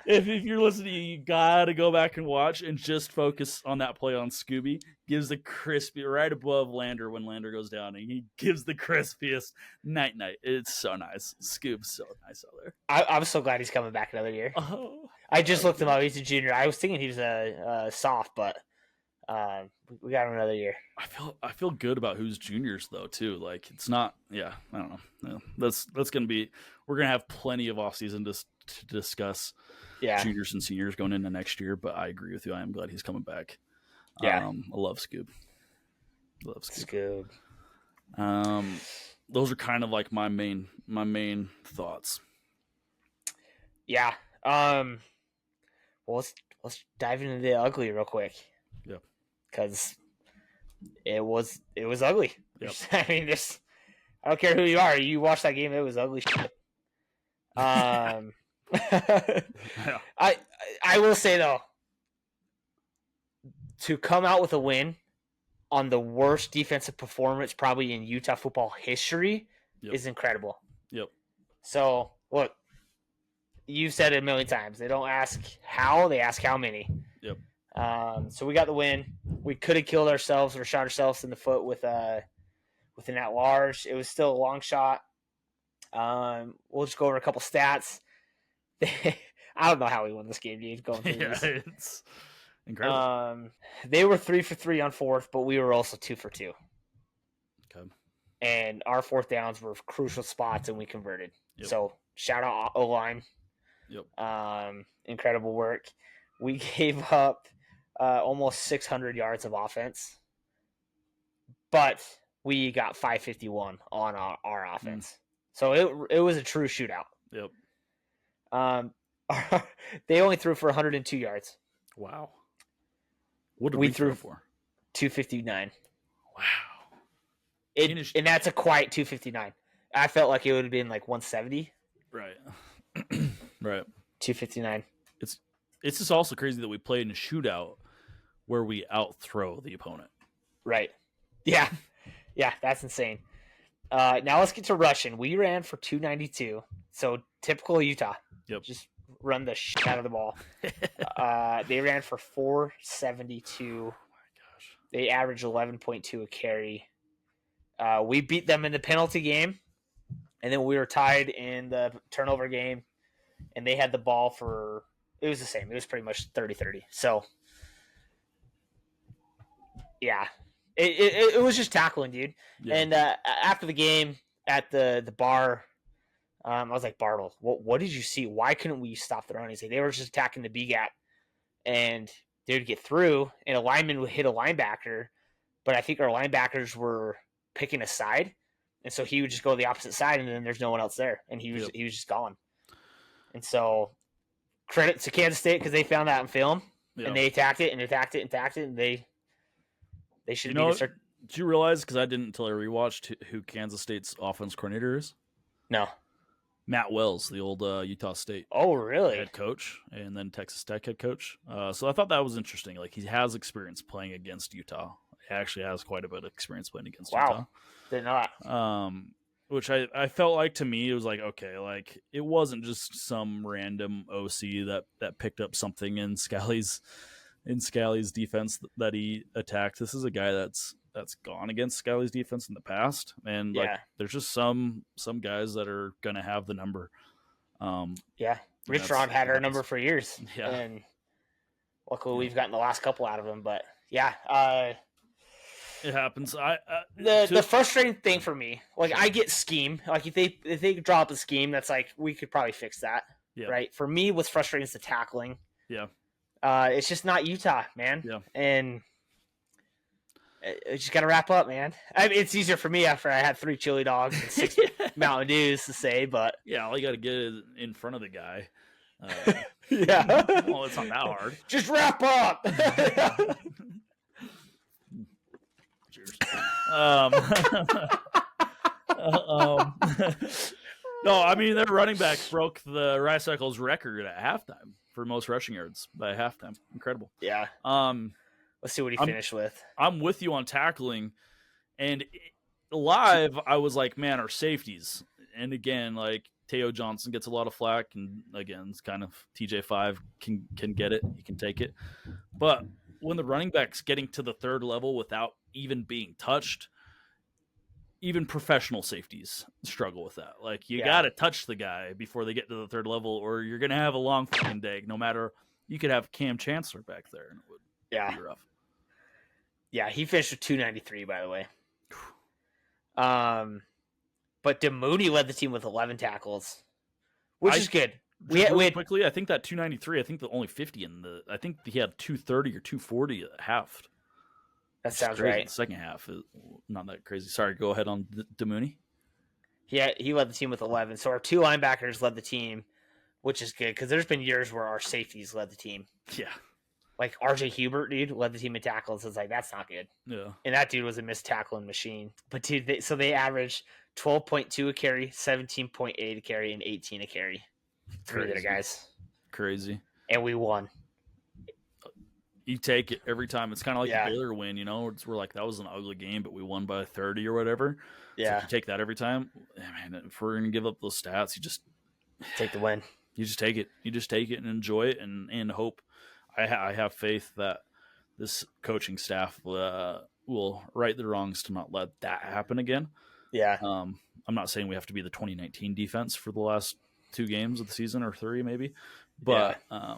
If you're listening, you gotta go back and watch and just focus on that play on Scooby. Gives the crispy right above Lander when Lander goes down, and he gives the crispiest night. It's so nice. Scoob's so nice out there. I'm so glad he's coming back another year. Oh, I just looked him up. He's a junior. I was thinking he was a soft, but we got him another year. I feel good about who's juniors though too. Like it's not. Yeah, I don't know. No, that's gonna be. We're gonna have plenty of offseason to discuss. Yeah. Juniors and seniors going into next year, but I agree with you. I am glad he's coming back. Yeah. I love Scoob. Scoob. Those are kind of like my main thoughts. Yeah. Well, let's dive into the ugly real quick. Yep. Because it was ugly. Yep. I mean, I don't care who you are. You watch that game, it was ugly shit. Yeah. I will say though, to come out with a win on the worst defensive performance probably in Utah football history is incredible. Yep. So look, you've said it a million times. They don't ask how, they ask how many. Yep. So we got the win. We could have killed ourselves or shot ourselves in the foot with an at-large. It was still a long shot. We'll just go over a couple stats. I don't know how we won this game, dude. Going through these. It's incredible. They were 3 for 3 on fourth, but we were also 2 for 2. Okay. And our fourth downs were crucial spots, and we converted. Yep. So shout out O-line. Yep. Incredible work. We gave up almost 600 yards of offense, but we got 551 on our offense. So it was a true shootout. Yep. They only threw for 102 yards. Wow. What did we throw for? 259. Wow. And that's a quiet 259. I felt like it would have been like 170. Right. Right. 259. It's just also crazy that we played in a shootout where we outthrow the opponent. Right. Yeah. Yeah, that's insane. Now let's get to rushing. We ran for 292. So typical Utah. Yep. Just run the shit out of the ball. They ran for 472. Oh my gosh. They averaged 11.2 a carry. We beat them in the penalty game, and then we were tied in the turnover game, and they had the ball for – it was the same. It was pretty much 30-30. So, yeah. It was just tackling, dude. Yeah. And after the game at the bar – I was like, Bartle, what did you see? Why couldn't we stop the run? He's like, they were just attacking the B gap, and they would get through, and a lineman would hit a linebacker, but I think our linebackers were picking a side, and so he would just go the opposite side, and then there's no one else there, and he was just gone. And so, credit to Kansas State because they found that on film, and they attacked it, and they should have been. Did you realize? Because I didn't until I rewatched who Kansas State's offense coordinator is. No. Matt Wells, the old Utah State head coach, and then Texas Tech head coach. So I thought that was interesting. Like, he has experience playing against Utah. He actually has quite a bit of experience playing against Utah. Did not. Which I felt like, to me, it was like, okay, like, it wasn't just some random OC that picked up something in Scally's defense that he attacked. This is a guy that's gone against Scally's defense in the past, and like there's just some guys that are gonna have the number. Rich Rod had our number for years, and luckily we've gotten the last couple out of him. But It happens. The frustrating thing for me, like I get scheme. Like if they drop a scheme, that's like we could probably fix that. Yeah. Right. For me, what's frustrating is the tackling. Yeah. It's just not Utah, man. Yeah. And just got to wrap up, man. I mean, it's easier for me after I had 3 chili dogs and 6 Mountain Dews to say, but yeah, all you got to get is in front of the guy. yeah, well, it's not that hard. Just wrap up. Cheers. No, I mean their running back broke the Rice Cycles record at halftime for most rushing yards by halftime. Incredible. Yeah. Let's see what he finished with. I'm with you on tackling, and live I was like, man, our safeties. And again, like Teo Johnson gets a lot of flack, and again, it's kind of TJ5 can get it, he can take it. But when the running back's getting to the third level without even being touched, even professional safeties struggle with that. Like you got to touch the guy before they get to the third level, or you're gonna have a long fucking day. No matter, you could have Cam Chancellor back there, and it would be rough. Yeah, he finished with 293, by the way. But DeMooney led the team with 11 tackles, which is good. We had quickly. I think that 293. I think the only 50 in the. I think he had 230 or 240 at half. That sounds crazy. right. The second half is not that crazy. Sorry, go ahead on DeMooney. He led the team with 11. So our 2 linebackers led the team, which is good because there's been years where our safeties led the team. Yeah. Like RJ Hubert, led the team in tackles. It's like, that's not good. Yeah. And that dude was a missed tackling machine. But dude, they averaged 12.2 a carry, 17.8 a carry, and 18 a carry. Crazy, there, guys. Crazy. And we won. You take it every time. It's kind of like a Baylor win, we're like, that was an ugly game, but we won by 30 or whatever. Yeah. So you take that every time. Man, if we're going to give up those stats, you just take the win. You just take it. You just take it and enjoy it and hope. I have faith that this coaching staff will right the wrongs to not let that happen again. Yeah. I'm not saying we have to be the 2019 defense for the last 2 games of the season or 3 maybe, but yeah.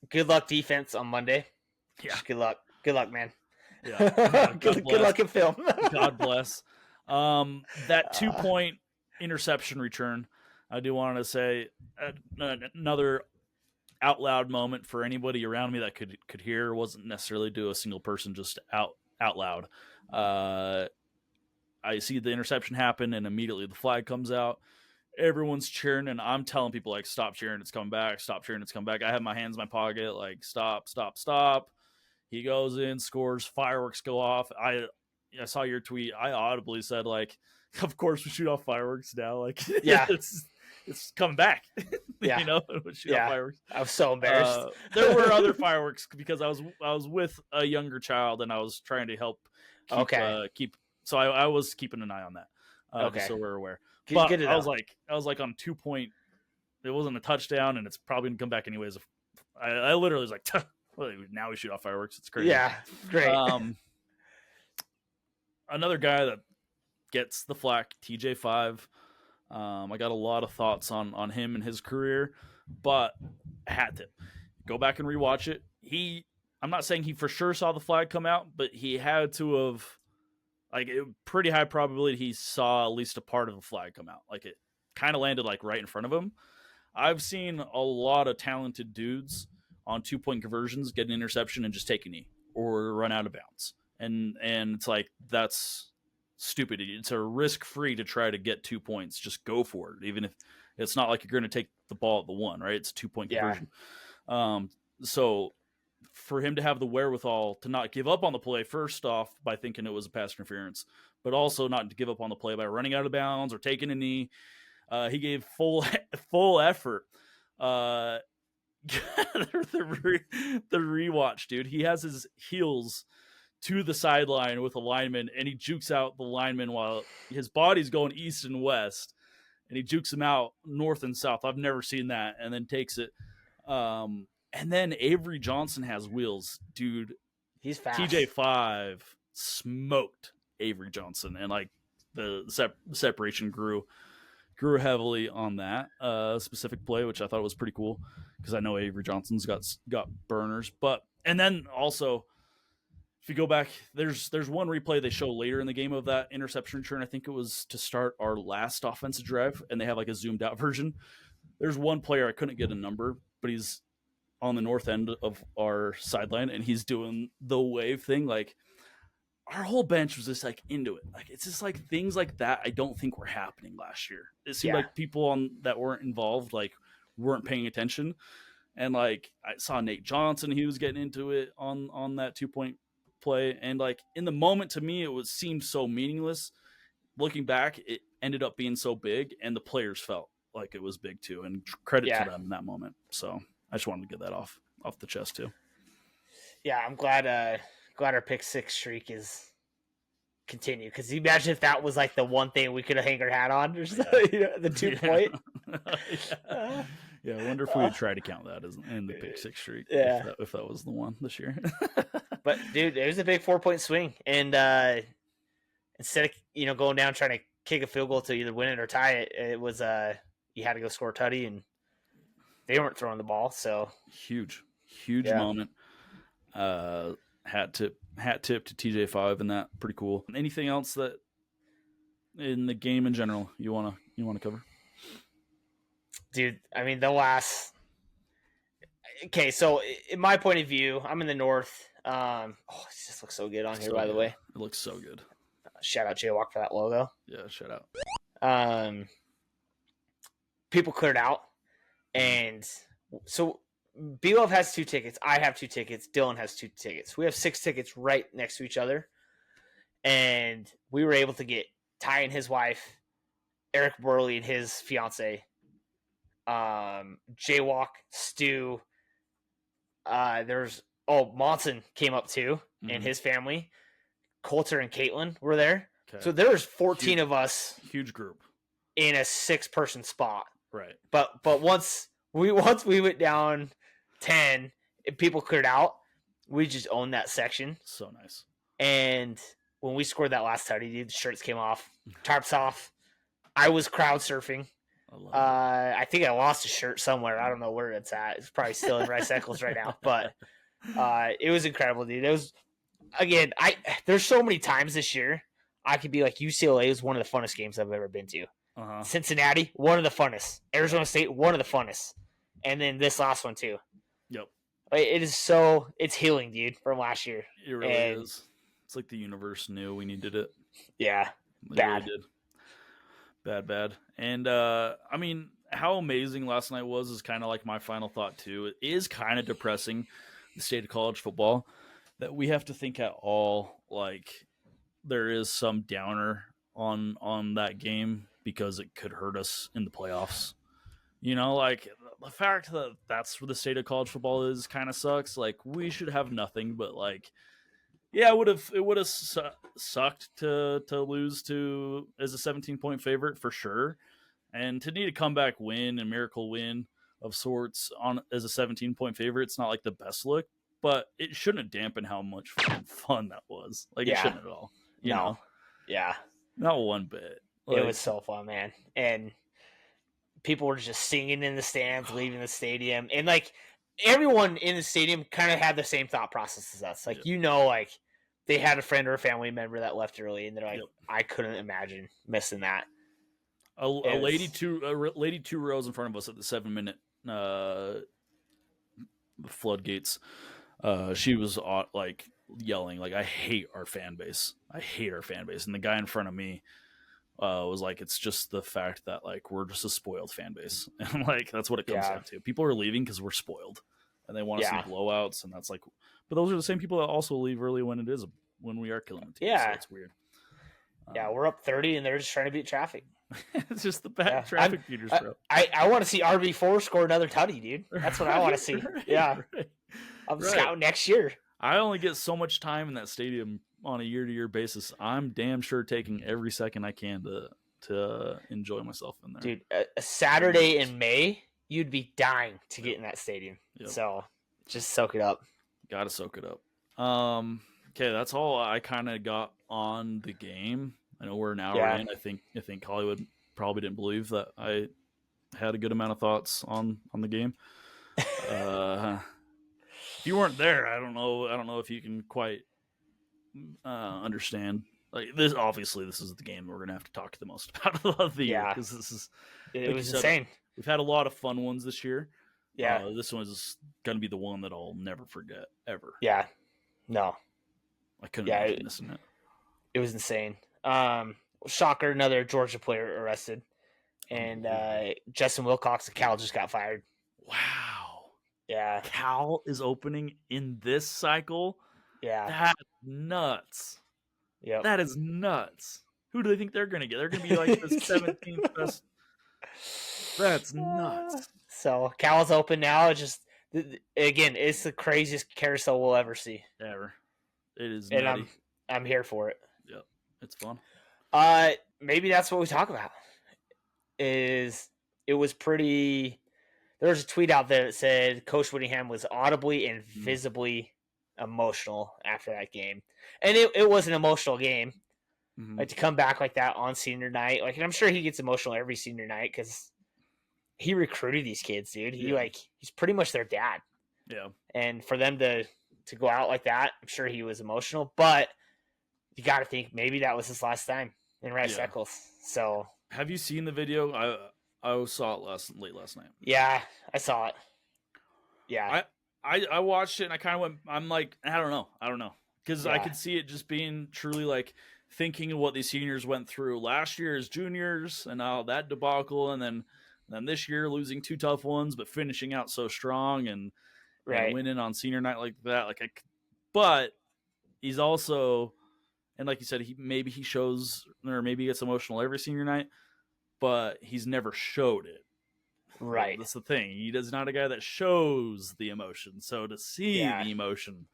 Good luck defense on Monday. Yeah. Just good luck. Good luck, man. Yeah. Good luck in film. God bless. That 2-point interception return, I do want to say another out loud moment for anybody around me that could hear. It wasn't necessarily to a single person, just out loud. I see the interception happen, and immediately the flag comes out. Everyone's cheering, and I'm telling people, like, stop cheering, it's coming back. Stop cheering, it's coming back. I have my hands in my pocket, like, stop. He goes in, scores, fireworks go off. I saw your tweet. I audibly said, like, of course we shoot off fireworks now. Like, yeah, it's coming back. Yeah, we shoot off fireworks. I was so embarrassed. There were other fireworks because I was with a younger child, and I was trying to help keep. So I was keeping an eye on that. Just so we're aware. But I was like on 2 point. It wasn't a touchdown, and it's probably gonna come back anyways. I literally was like, well, now we shoot off fireworks. It's crazy. Yeah, great. Another guy that gets the flack, TJ5. I got a lot of thoughts on him and his career, but I had to go back and rewatch it. I'm not saying he for sure saw the flag come out, but he had to have. Like, pretty high probability he saw at least a part of the flag come out. Like, it kind of landed, like, right in front of him. I've seen a lot of talented dudes on 2-point conversions get an interception and just take a knee or run out of bounds. And it's like, that's stupid. It's a risk-free to try to get 2 points. Just go for it, even if it's not like you're going to take the ball at the 1, right? It's a 2-point conversion. So for him to have the wherewithal to not give up on the play, first off, by thinking it was a pass interference, but also not to give up on the play by running out of bounds or taking a knee. He gave full effort. The rewatch, dude. He has his heels to the sideline with a lineman, and he jukes out the lineman while his body's going east and west, and he jukes him out north and south. I've never seen that, and then takes it. And then Avery Johnson has wheels, dude. He's fast. TJ5 smoked Avery Johnson, and like the separation grew heavily on that specific play, which I thought was pretty cool because I know Avery Johnson's got burners. And then also if you go back, there's one replay they show later in the game of that interception return. I think it was to start our last offensive drive, and they have like a zoomed out version. There's one player, I couldn't get a number, but he's on the north end of our sideline, and he's doing the wave thing. Like, our whole bench was just like into it. Like, it's just like things like that I don't think were happening last year. It seemed like people that weren't involved like weren't paying attention. And like I saw Nate Johnson, he was getting into it on that 2-point play. And like in the moment, to me, it seemed so meaningless. Looking back, it ended up being so big, and the players felt like it was big too. And credit to them in that moment. So I just wanted to get that off the chest too. Yeah, I'm glad our pick 6 streak is continue, because you imagine if that was like the one thing we could have hang our hat on, or the 2-point. Yeah, I wonder if we would try to count that as in the pick 6 streak. Yeah, if that was the one this year. But dude, it was a big 4-point swing, and instead of going down trying to kick a field goal to either win it or tie it, it was you had to go score a tutty, and they weren't throwing the ball. So huge moment. Hat tip to TJ5 and that, pretty cool. Anything else that in the game in general you wanna cover? Dude, I mean, okay, so in my point of view, I'm in the north. It just looks so good on here, by the way. It looks so good. Shout out Jaywalk for that logo. Yeah, shout out. People cleared out, and so B-Love has 2 tickets. I have 2 tickets. Dylan has 2 tickets. We have 6 tickets right next to each other, and we were able to get Ty and his wife, Eric Burley and his fiance, Jaywalk, Stu. Monson came up too, and his family. Coulter and Caitlin were there. Okay. So there was 14 of us. Huge group. In a 6-person spot. Right. But once we went down 10 and people cleared out, we just owned that section. So nice. And when we scored that last tutty, dude, the shirts came off, tarps off. I was crowd surfing. I think I lost a shirt somewhere. I don't know where it's at. It's probably still in Recycles right now. But it was incredible, dude. It was, again, there's so many times this year I could be like, UCLA is one of the funnest games I've ever been to. Cincinnati, one of the funnest. Arizona State, one of the funnest. And then this last one too. Yep. It's healing, dude, from last year. It really is. It's like the universe knew we needed it. Yeah. Bad. Really did. Bad. And I mean, how amazing last night was is kind of like my final thought too. It is kind of depressing, the state of college football, that we have to think at all like there is some downer on that game because it could hurt us in the playoffs. Like the fact that that's where the state of college football is kind of sucks. Like, we should have nothing, but like, yeah, it would have sucked to lose to as a 17-point favorite for sure, and to need a comeback win and miracle win of sorts on as a 17-point favorite. It's not like the best look, but it shouldn't dampen how much fun that was. Like, it shouldn't at all. You know? Yeah, not one bit. Like, it was so fun, man, and people were just singing in the stands, leaving the stadium, and like everyone in the stadium kind of had the same thought process as us. Like, like they had a friend or a family member that left early, and they're like, I couldn't imagine missing that. A lady 2 rows in front of us at the 7-minute floodgates. She was like yelling, like, I hate our fan base. And the guy in front of me was like, it's just the fact that like we're just a spoiled fan base, and like that's what it comes down to. People are leaving because we're spoiled, and they want to see blowouts, and that's like. But those are the same people that also leave early when we are killing the team. Yeah, so it's weird. We're up 30, and they're just trying to beat traffic. It's just the bad traffic beaters, bro. I want to see RB4 score another tutty, dude. That's what I want to see. Right. I'm scouting next year. I only get so much time in that stadium on a year-to-year basis. I'm damn sure taking every second I can to enjoy myself in there. Dude, a Saturday in May, you'd be dying to get in that stadium. Yep. So just soak it up. Got to soak it up. Okay, that's all I kind of got on the game. I know we're an hour in. I think Hollywood probably didn't believe that I had a good amount of thoughts on the game. If you weren't there, I don't know if you can quite understand. Like this, obviously, this is the game we're gonna have to talk the most about of the year because this is It like was you said, insane. we've had a lot of fun ones this year. Yeah. This one is gonna be the one that I'll never forget ever. Yeah. No. I couldn't Yeah, imagine missing it. It was insane. Shocker, another Georgia player arrested. And Justin Wilcox of Cal just got fired. Wow. Yeah. Cal is opening in this cycle. Yeah. That's nuts. Yep. That is nuts. Who do they think they're going to get? They're going to be like the 17th best. That's nuts. So Cal's open now. It's just, again, it's the craziest carousel we'll ever see. Ever. It is And nutty. I'm here for it. Yep. It's fun. Maybe that's what we talk about. Is it was pretty. There was a tweet out there that said Coach Whittingham was audibly and visibly emotional after that game, and it was an emotional game. Mm-hmm. Like to come back like that on senior night, like, and I'm sure he gets emotional every senior night because he recruited these kids, dude. He's pretty much their dad. Yeah, and for them to go out like that, I'm sure he was emotional. But you got to think maybe that was his last time in Rice Eccles. So, have you seen the video? I saw it late last night. Yeah, I saw it. Yeah, I watched it and I kind of went. I'm like, I don't know, because I could see it just being truly like thinking of what these seniors went through last year as juniors and now that debacle, and then this year losing two tough ones but finishing out so strong and winning on senior night like that. But he's also, and like you said, maybe he shows or maybe he gets emotional every senior night, but he's never showed it. Right. That's the thing. He is not a guy that shows the emotion. So to see the emotion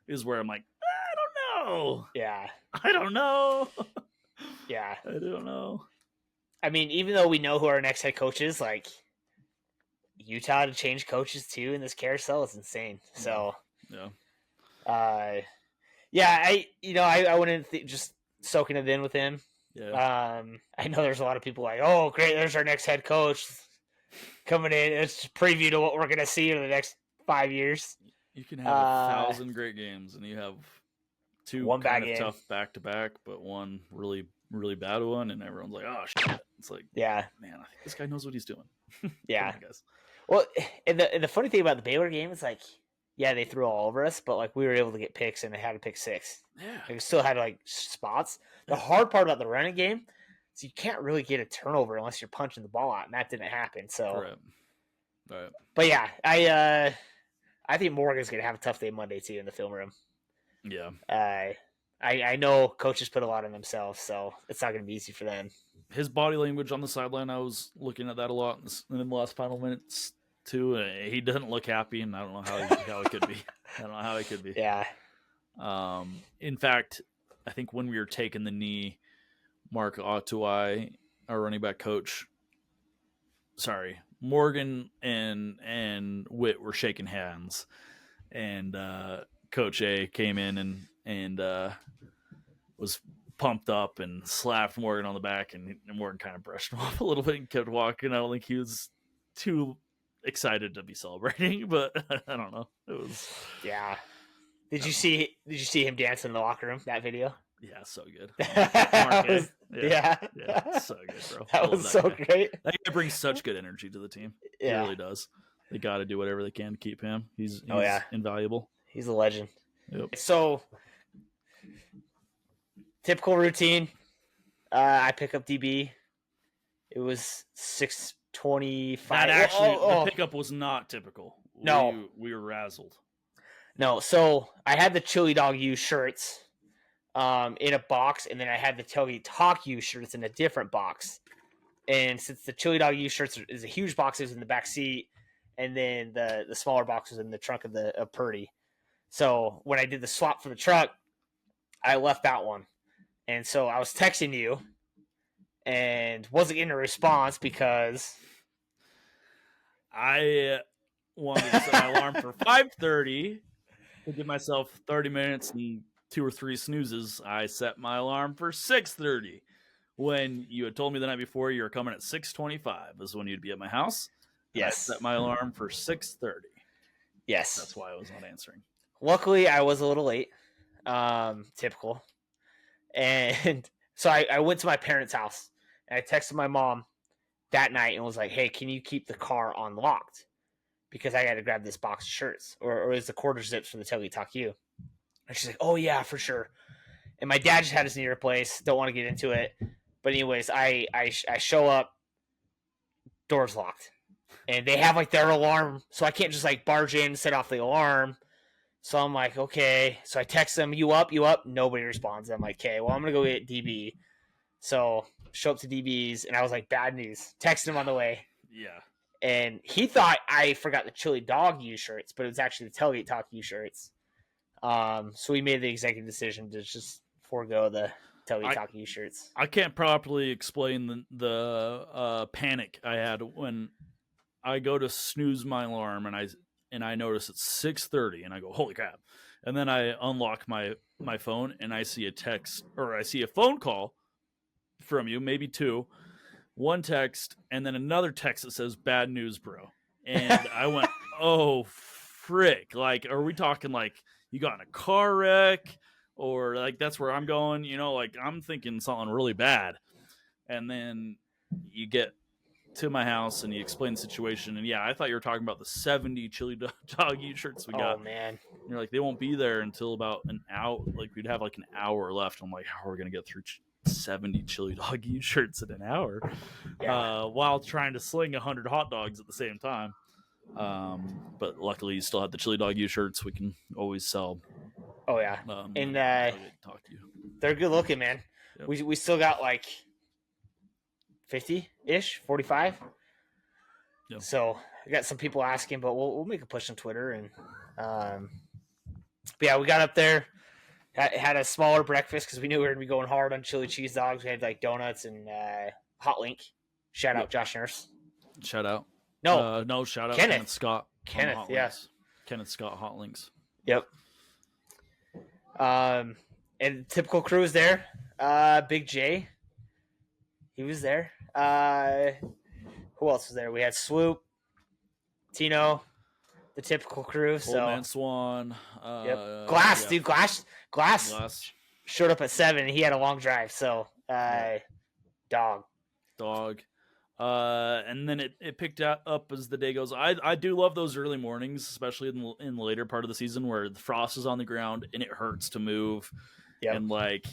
is where I'm like, I don't know. Yeah. I don't know. Yeah. I don't know. I mean, even though we know who our next head coach is, like Utah to change coaches too in this carousel is insane. So, I wouldn't just soaking it in with him. Yeah. I know there's a lot of people like, oh, great, there's our next head coach coming in. It's a preview to what we're going to see in the next 5 years. You can have 1,000 great games, and you have two kind of tough back-to-back, but one really, really bad one, and everyone's like, oh, shit. It's like, man, I think this guy knows what he's doing. Yeah. Well, and the funny thing about the Baylor game is, like, they threw all over us, but, like, we were able to get picks, and they had to pick 6. Yeah. Like, we still had, like, spots. The hard part about the running game is you can't really get a turnover unless you're punching the ball out, and that didn't happen. So, right. But yeah, I think Morgan's gonna have a tough day Monday too in the film room. Yeah. I know coaches put a lot on themselves, so it's not gonna be easy for them. His body language on the sideline, I was looking at that a lot in the last final minutes too. He doesn't look happy, and I don't know how he could be. I don't know how he could be. Yeah. In fact, I think when we were taking the knee, Mark Otuai, our running back coach, Morgan and Witt were shaking hands, and Coach A came in and was pumped up and slapped Morgan on the back, and Morgan kind of brushed him off a little bit and kept walking. I don't think he was too excited to be celebrating, but I don't know. It was Did you see him dancing in the locker room? That video? Yeah, so good. Yeah, so good, bro. That was so great. That guy brings such good energy to the team. He really does. They got to do whatever they can to keep him. He's invaluable. He's a legend. Yep. So, typical routine. I pick up DB. It was 6:25. That actually, the pickup was not typical. No, we were razzled. No, so I had the Chili Dog U shirts in a box, and then I had the Tailgate Talk U shirts in a different box. And since the Chili Dog U shirts is a huge box, it was in the back seat, and then the smaller box was in the trunk of Purdy. So when I did the swap for the truck, I left that one. And so I was texting you and wasn't getting a response because I wanted to set my alarm for 5:30 to give myself 30 minutes and 2 or 3 snoozes. I set my alarm for 6:30. When you had told me the night before you were coming at 6:25 is when you'd be at my house. Yes. I set my alarm for 6:30. Yes. That's why I was not answering. Luckily, I was a little late. Typical. And so I went to my parents' house and I texted my mom that night and was like, hey, can you keep the car unlocked? Because I got to grab this box of shirts or is the quarter zips for the Tailgate Talk U. And she's like, oh, yeah, for sure. And my dad just had his knee replaced. Don't want to get into it. But anyways, I show up, door's locked. And they have like their alarm. So I can't just like barge in and set off the alarm. So I'm like, okay. So I text them, you up? Nobody responds. I'm like, okay, well, I'm going to go get DB. So show up to DB's, and I was like, bad news. Text him on the way. Yeah. And he thought I forgot the Chili Dog U shirts, but it was actually the Tailgate Talk U shirts. So we made the executive decision to just forego the Tailgate Talk U shirts. I can't properly explain the panic I had when I go to snooze my alarm and I notice it's 6:30 and I go, holy crap. And then I unlock my phone and I see a text or I see a phone call from you, maybe two, one text, and then another text that says bad news, bro. And I went, oh, frick. Like, are we talking like you got in a car wreck or like that's where I'm going? You know, like I'm thinking something really bad. And then you get to my house and you explain the situation. And yeah, I thought you were talking about the 70 Chili Dog U shirts we got. Oh, man. And you're like, they won't be there until about an hour. Like we'd have like an hour left. I'm like, how are we going to get through 70 Chili Dog U shirts in an hour? Yeah. While trying to sling 100 hot dogs at the same time. But luckily you still have the Chili Dog U shirts we can always sell. Oh, yeah. And talk to you. They're good looking, man. Yep. We still got like 50-ish, 45. Yep. So I got some people asking, but we'll make a push on Twitter. And but yeah, we got up there, had a smaller breakfast because we knew we were gonna be going hard on chili cheese dogs. We had like donuts and hot link. Shout out Josh Nurse. Shout out. No, shout out Kenneth Scott. Kenneth, yes. Kenneth Scott Hot Links. Yep. And typical crew was there. Big J, he was there. Who else was there? We had Swoop, Tino, the typical crew. Old Man Swan. Yep. Glass, yeah. dude. Glass showed up at 7. And he had a long drive. So, dog. And then it picked up as the day goes. I do love those early mornings, especially in the later part of the season where the frost is on the ground and it hurts to move. Yep. And like,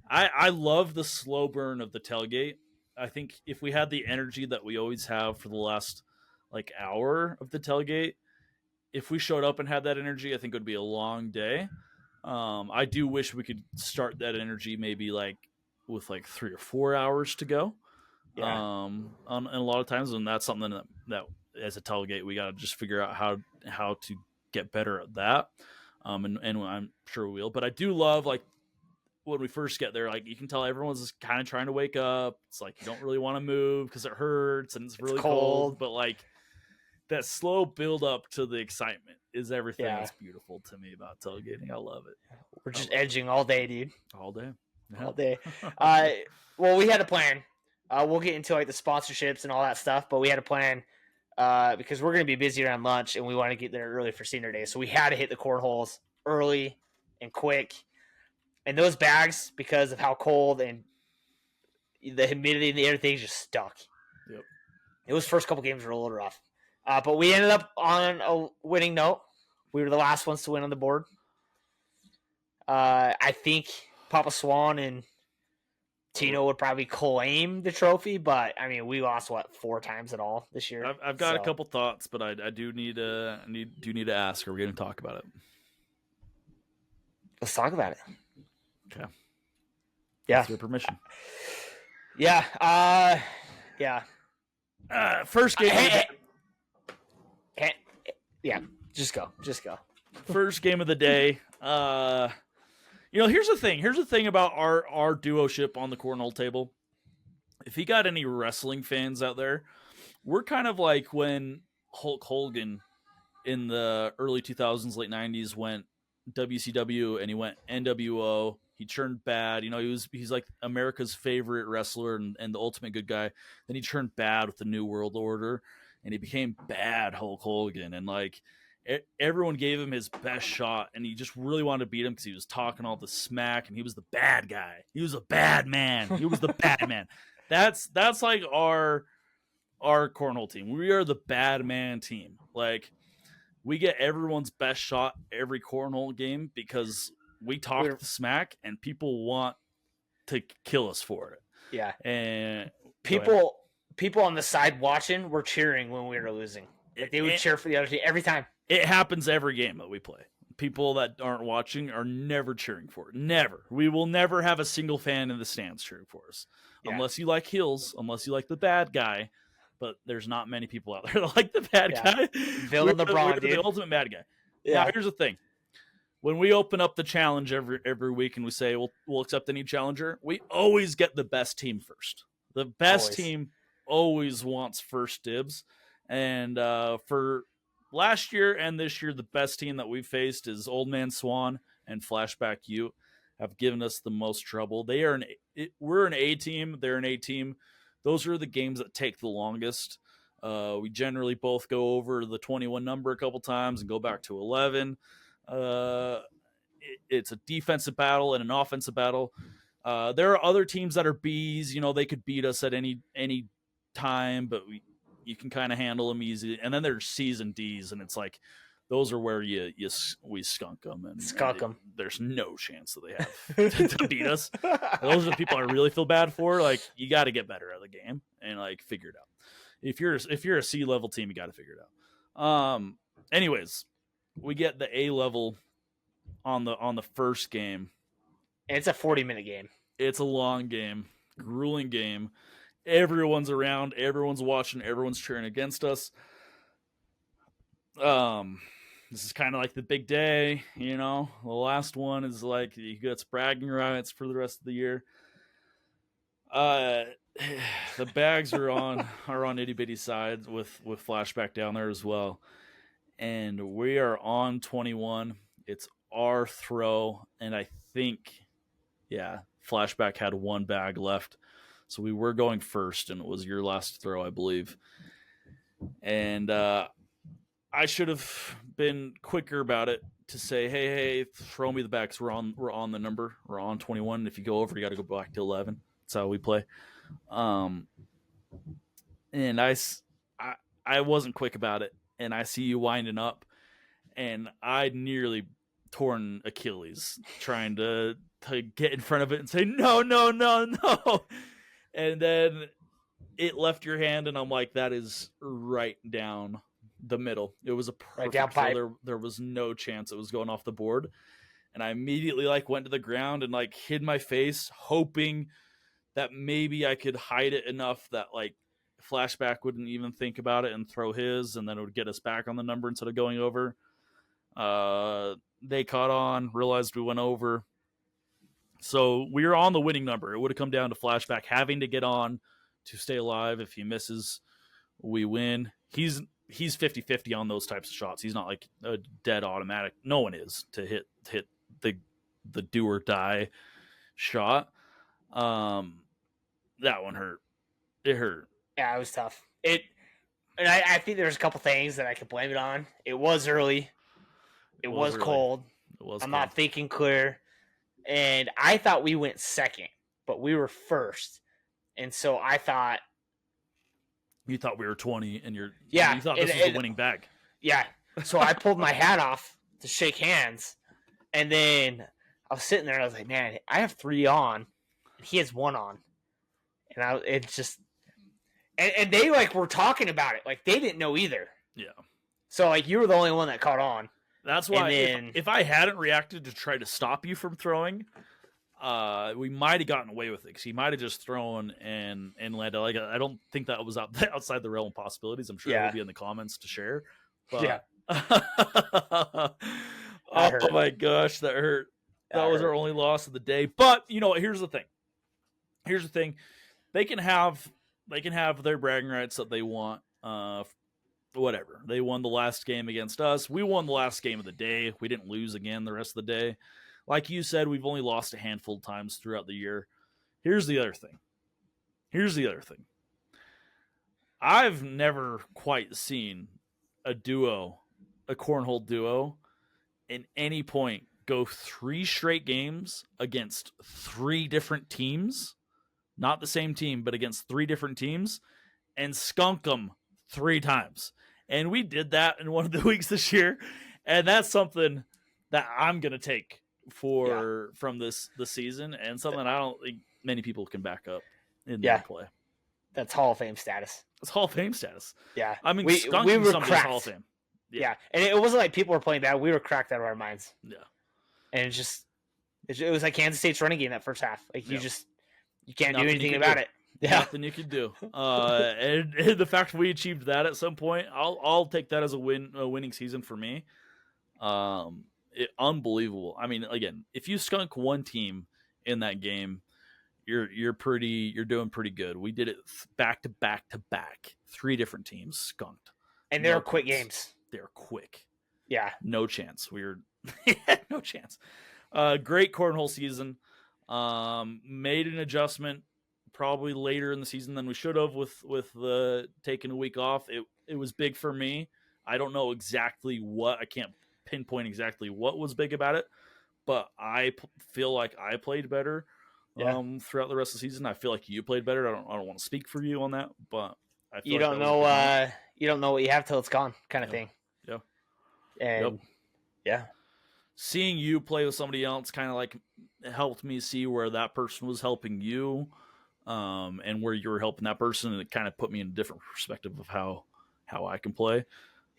I love the slow burn of the tailgate. I think if we had the energy that we always have for the last like hour of the tailgate, if we showed up and had that energy, I think it would be a long day. I do wish we could start that energy maybe like with like 3 or 4 hours to go. Yeah. And a lot of times, and that's something that as a tailgate we got to just figure out how to get better at that. And I'm sure we will. But I do love like when we first get there, like you can tell everyone's just kind of trying to wake up. It's like you don't really want to move because it hurts and it's really cold. But like that slow build up to the excitement is everything that's beautiful to me about tailgating. I love it. We're just edging all day, dude. All day. Yeah. All day. Well, we had a plan. We'll get into like the sponsorships and all that stuff, but we had a plan because we're going to be busy around lunch and we want to get there early for senior day. So we had to hit the cornholes early and quick. And those bags, because of how cold and the humidity and the everything, just stuck. Yep. It was first couple games were a little rough. But we ended up on a winning note. We were the last ones to win on the board. I think Papa Swan and Tino would probably claim the trophy, but I mean, we lost 4 times at all this year. I've got a couple thoughts, but I do need to ask. Are we going to talk about it? Let's talk about it. Okay. Yeah. With your permission. Yeah. Yeah. First game. Yeah. Just go. First game of the day. Here's the thing. Here's the thing about our duo-ship on the cornhole table. If you got any wrestling fans out there, we're kind of like when Hulk Hogan in the early 2000s, late 90s went WCW and he went NWO. He turned bad. He's like America's favorite wrestler and the ultimate good guy. Then he turned bad with the New World Order and he became bad Hulk Hogan. And like, everyone gave him his best shot, and he just really wanted to beat him because he was talking all the smack, and he was the bad guy. He was a bad man. He was the bad man. That's like our cornhole team. We are the bad man team. Like, we get everyone's best shot every cornhole game because we talk the smack, and people want to kill us for it. Yeah, and people on the side watching were cheering when we were losing. Like, they would cheer for the other team every time. It happens every game that we play. People that aren't watching are never cheering for it. Never. We will never have a single fan in the stands cheering for us. Yeah. Unless you like heels, unless you like the bad guy. But there's not many people out there that like the bad guy. Villain LeBron, we're the ultimate bad guy. Yeah. Now, here's the thing. When we open up the challenge every week and we say we'll accept any challenger, we always get the best team first. The best team always wants first dibs. And for last year and this year, the best team that we've faced is Old Man Swan and Flashback Ute have given us the most trouble. We're an A team. They're an A team. Those are the games that take the longest. We generally both go over the 21 number a couple times and go back to 11. It's a defensive battle and an offensive battle. There are other teams that are Bs. They could beat us at any time, but you can kind of handle them easy. And then there's C's and D's, and it's like those are where we skunk them. And there's no chance that they have to beat us. Those are the people I really feel bad for. Like, you got to get better at the game and like figure it out. If you're a C level team, you got to figure it out. Anyways, we get the A level on the first game. And it's a 40-minute game. It's a long game, grueling game. Everyone's around, everyone's watching, everyone's cheering against us. This is kind of like the big day, The last one is like you get bragging rights for the rest of the year. The bags are on itty bitty side with Flashback down there as well, and we are on 21. It's our throw, and I think, Flashback had one bag left. So we were going first, and it was your last throw, I believe. And I should have been quicker about it to say, hey, throw me the back, because we're on the number. We're on 21. And if you go over, you got to go back to 11. That's how we play. And I wasn't quick about it, and I see you winding up, and I nearly torn Achilles trying to get in front of it and say, no. And then it left your hand, and I'm like, that is right down the middle. It was a perfect throw. There was no chance it was going off the board. And I immediately went to the ground and hid my face, hoping that maybe I could hide it enough that Flashback wouldn't even think about it and throw his, and then it would get us back on the number instead of going over. They caught on, realized we went over. So we were on the winning number. It would have come down to Flashback having to get on to stay alive. If he misses, we win. He's 50-50 on those types of shots. He's not like a dead automatic. No one is to hit the do or die shot. That one hurt. It hurt. Yeah, it was tough. And I think there's a couple things that I could blame it on. It was early. It was cold. I'm not thinking clear. And I thought we went second, but we were first. And so I thought... You thought we were 20, and you thought this was the winning bag. Yeah. So I pulled my hat off to shake hands, and then I was sitting there, and I was like, man, I have 3 on, and he has 1 on. And it's just... And they, were talking about it. They didn't know either. Yeah. So, you were the only one that caught on. That's why if I hadn't reacted to try to stop you from throwing, we might have gotten away with it, because he might have just thrown and landed. I don't think that was outside the realm of possibilities. I'm sure it will be in the comments to share. But, yeah. Oh my gosh, that hurt. That was our only loss of the day. But you know what? Here's the thing. They can have their bragging rights that they want. Whatever. They won the last game against us. We won the last game of the day. We didn't lose again the rest of the day. Like you said, we've only lost a handful of times throughout the year. Here's the other thing. I've never quite seen a duo a cornhole duo in any point go 3 straight games against 3 different teams, not the same team, but against 3 different teams, and skunk them 3 times. And we did that in one of the weeks this year, and that's something that I'm gonna take from the season, and something I don't think many people can back up in their play. That's Hall of Fame status. It's Hall of Fame status. Yeah, I mean, we were somebody's cracked. Hall of Fame. Yeah, and it wasn't like people were playing bad. We were cracked out of our minds. Yeah, and it was like Kansas State's running game that first half. Like you can't Nothing do anything about it. Yeah, nothing you could do. And the fact we achieved that at some point, I'll take that as a winning season for me. Unbelievable. I mean, again, if you skunk one team in that game, you're doing pretty good. We did it back to back to back. 3 different teams skunked, and they're quick games. They're quick. Yeah, no chance. No chance. Great cornhole season. Made an adjustment probably later in the season than we should have with the taking a week off. It was big for me. I don't know exactly what. I can't pinpoint exactly what was big about it, but I feel like I played better throughout the rest of the season. I feel like you played better. I don't want to speak for you on that, but I feel you don't know. You don't know what you have till it's gone, kind of thing. Yeah. And seeing you play with somebody else kind of like helped me see where that person was helping you, and where you were helping that person, and it kind of put me in a different perspective of how I can play.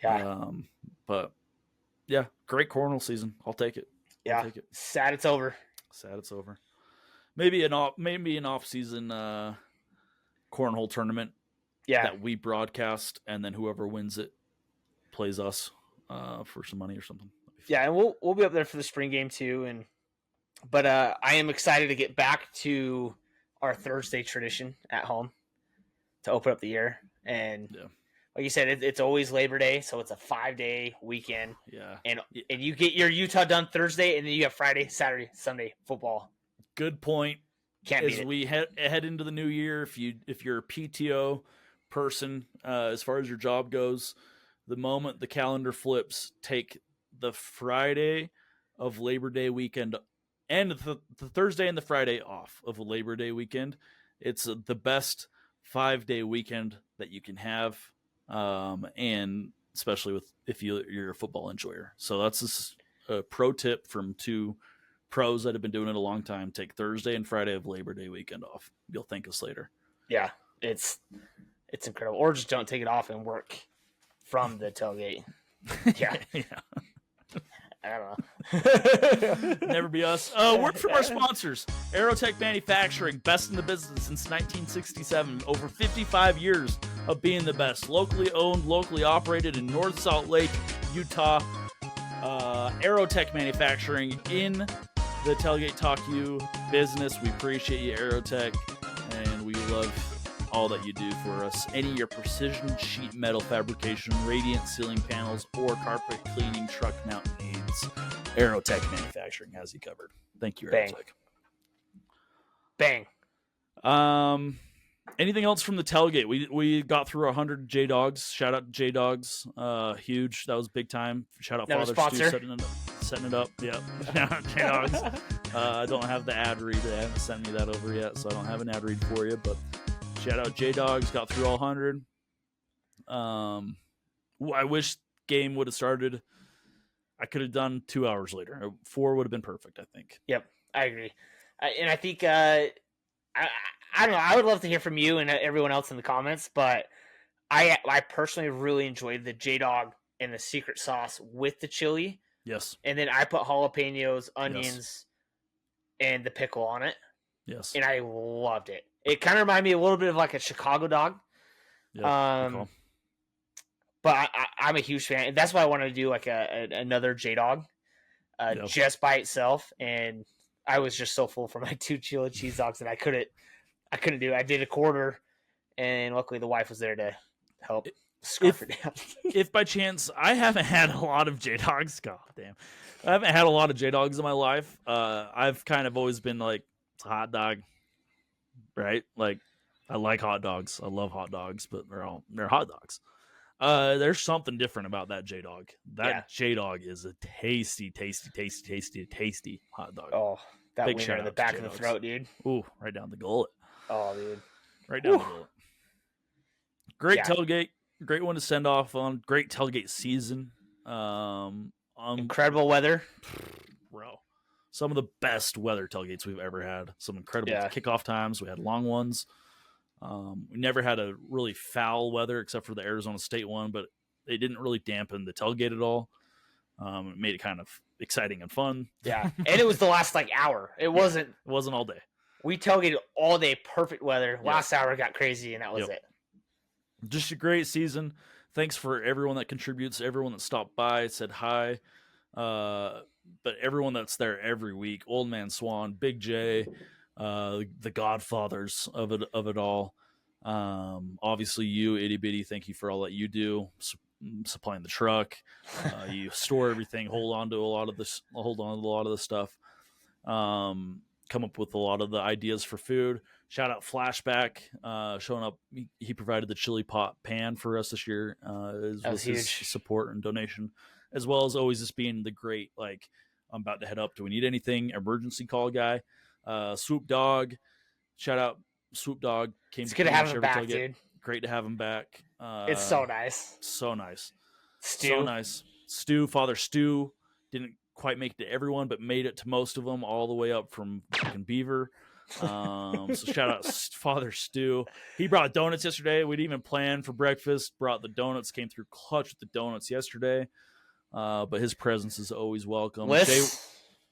Yeah. But yeah, great cornhole season. I'll take it. Yeah. I'll take it. Sad it's over. Maybe an off season cornhole tournament. Yeah. That we broadcast, and then whoever wins it plays us for some money or something. Yeah, and we'll be up there for the spring game too. But I am excited to get back to our Thursday tradition at home to open up the year. And like you said, it's always Labor Day, so it's a 5-day weekend. Yeah, and you get your Utah done Thursday, and then you have Friday, Saturday, Sunday football. Good point. Can't beat As it. we head into the new year, if you're a PTO person, as far as your job goes, the moment the calendar flips, take the Friday of Labor Day weekend and the Thursday and the Friday off of Labor Day weekend. It's the best 5-day weekend that you can have, and especially if you're a football enjoyer. So that's a pro tip from 2 pros that have been doing it a long time. Take Thursday and Friday of Labor Day weekend off. You'll thank us later. Yeah, it's incredible. Or just don't take it off and work from the tailgate. Yeah. I don't know. Never be us. Word from our sponsors. Aerotech Manufacturing, best in the business since 1967. Over 55 years of being the best. Locally owned, locally operated in North Salt Lake, Utah. Aerotech Manufacturing in the Tailgate Talk U business. We appreciate you, Aerotech, and we love all that you do for us. Any of your precision sheet metal fabrication, radiant ceiling panels, or carpet cleaning truck mount needs, Aerotech Manufacturing has you covered. Thank you, Aerotech. Bang. Anything else from the tailgate? We got through 100 J Dogs. Shout out to J Dogs. Huge. That was big time. Shout out Another Father sponsor. Stu setting it up. Yeah. J Dogs. I don't have the ad read. They haven't sent me that over yet, so I don't have an ad read for you, but shout out J Dogs, got through all 100. I wish game would have started. I could have done 2 hours later. 4 would have been perfect, I think. Yep, I agree. And I think I don't know. I would love to hear from you and everyone else in the comments, but I personally really enjoyed the J Dog and the secret sauce with the chili. Yes. And then I put jalapenos, onions, and the pickle on it. Yes. And I loved it. It kind of reminded me a little bit of like a Chicago dog. Yeah, but I'm a huge fan. And that's why I wanted to do like another J Dog just by itself. And I was just so full for my 2 chili cheese dogs that I couldn't do it. I did a quarter, and luckily the wife was there to help scarf it down. If by chance, I haven't had a lot of J Dogs. God damn. I haven't had a lot of J Dogs in my life. I've kind of always been like, it's a hot dog. Right? Like, I like hot dogs. I love hot dogs, but they're hot dogs. There's something different about that J Dog. That Yeah. J Dog is a tasty hot dog. Oh, that Big wiener shout in the out to back of the J-Dogs. throat, dude. Ooh, right down the gullet. Oh, dude. Right down the Whew. gullet. Great Yeah. tailgate. Great one to send off on. Great tailgate season. Incredible weather. Bro. Some of the best weather tailgates we've ever had. Some incredible Yeah. kickoff times. We had long ones. We never had a really foul weather except for the Arizona State one, but it didn't really dampen the tailgate at all. It made it kind of exciting and fun. Yeah. And it was the last like hour. It wasn't all day. We tailgated all day, perfect weather. Yep. Last hour got crazy, and that was Yep. it. Just a great season. Thanks for everyone that contributes, everyone that stopped by, said hi. But everyone that's there every week, Old Man Swan, Big J, the godfathers of it all. Obviously you, Itty Bitty, thank you for all that you do, supplying the truck. You store everything, hold on to a lot of this stuff. Come up with a lot of the ideas for food. Shout out Flashback, showing up. He provided the chili pot pan for us this year. That was his support and donation, as well as always just being the great, like, I'm about to head up. Do we need anything? Emergency call guy. Swoop Dog. Shout out Swoop Dog. It's good to have him back, dude. Great to have him back. It's so nice. So nice. Stu. So nice. Father Stu didn't quite make it to everyone, but made it to most of them, all the way up from fucking Beaver. So shout out Father Stu. He brought donuts yesterday. We'd even planned for breakfast. Brought the donuts. Came through clutch with the donuts yesterday. But his presence is always welcome.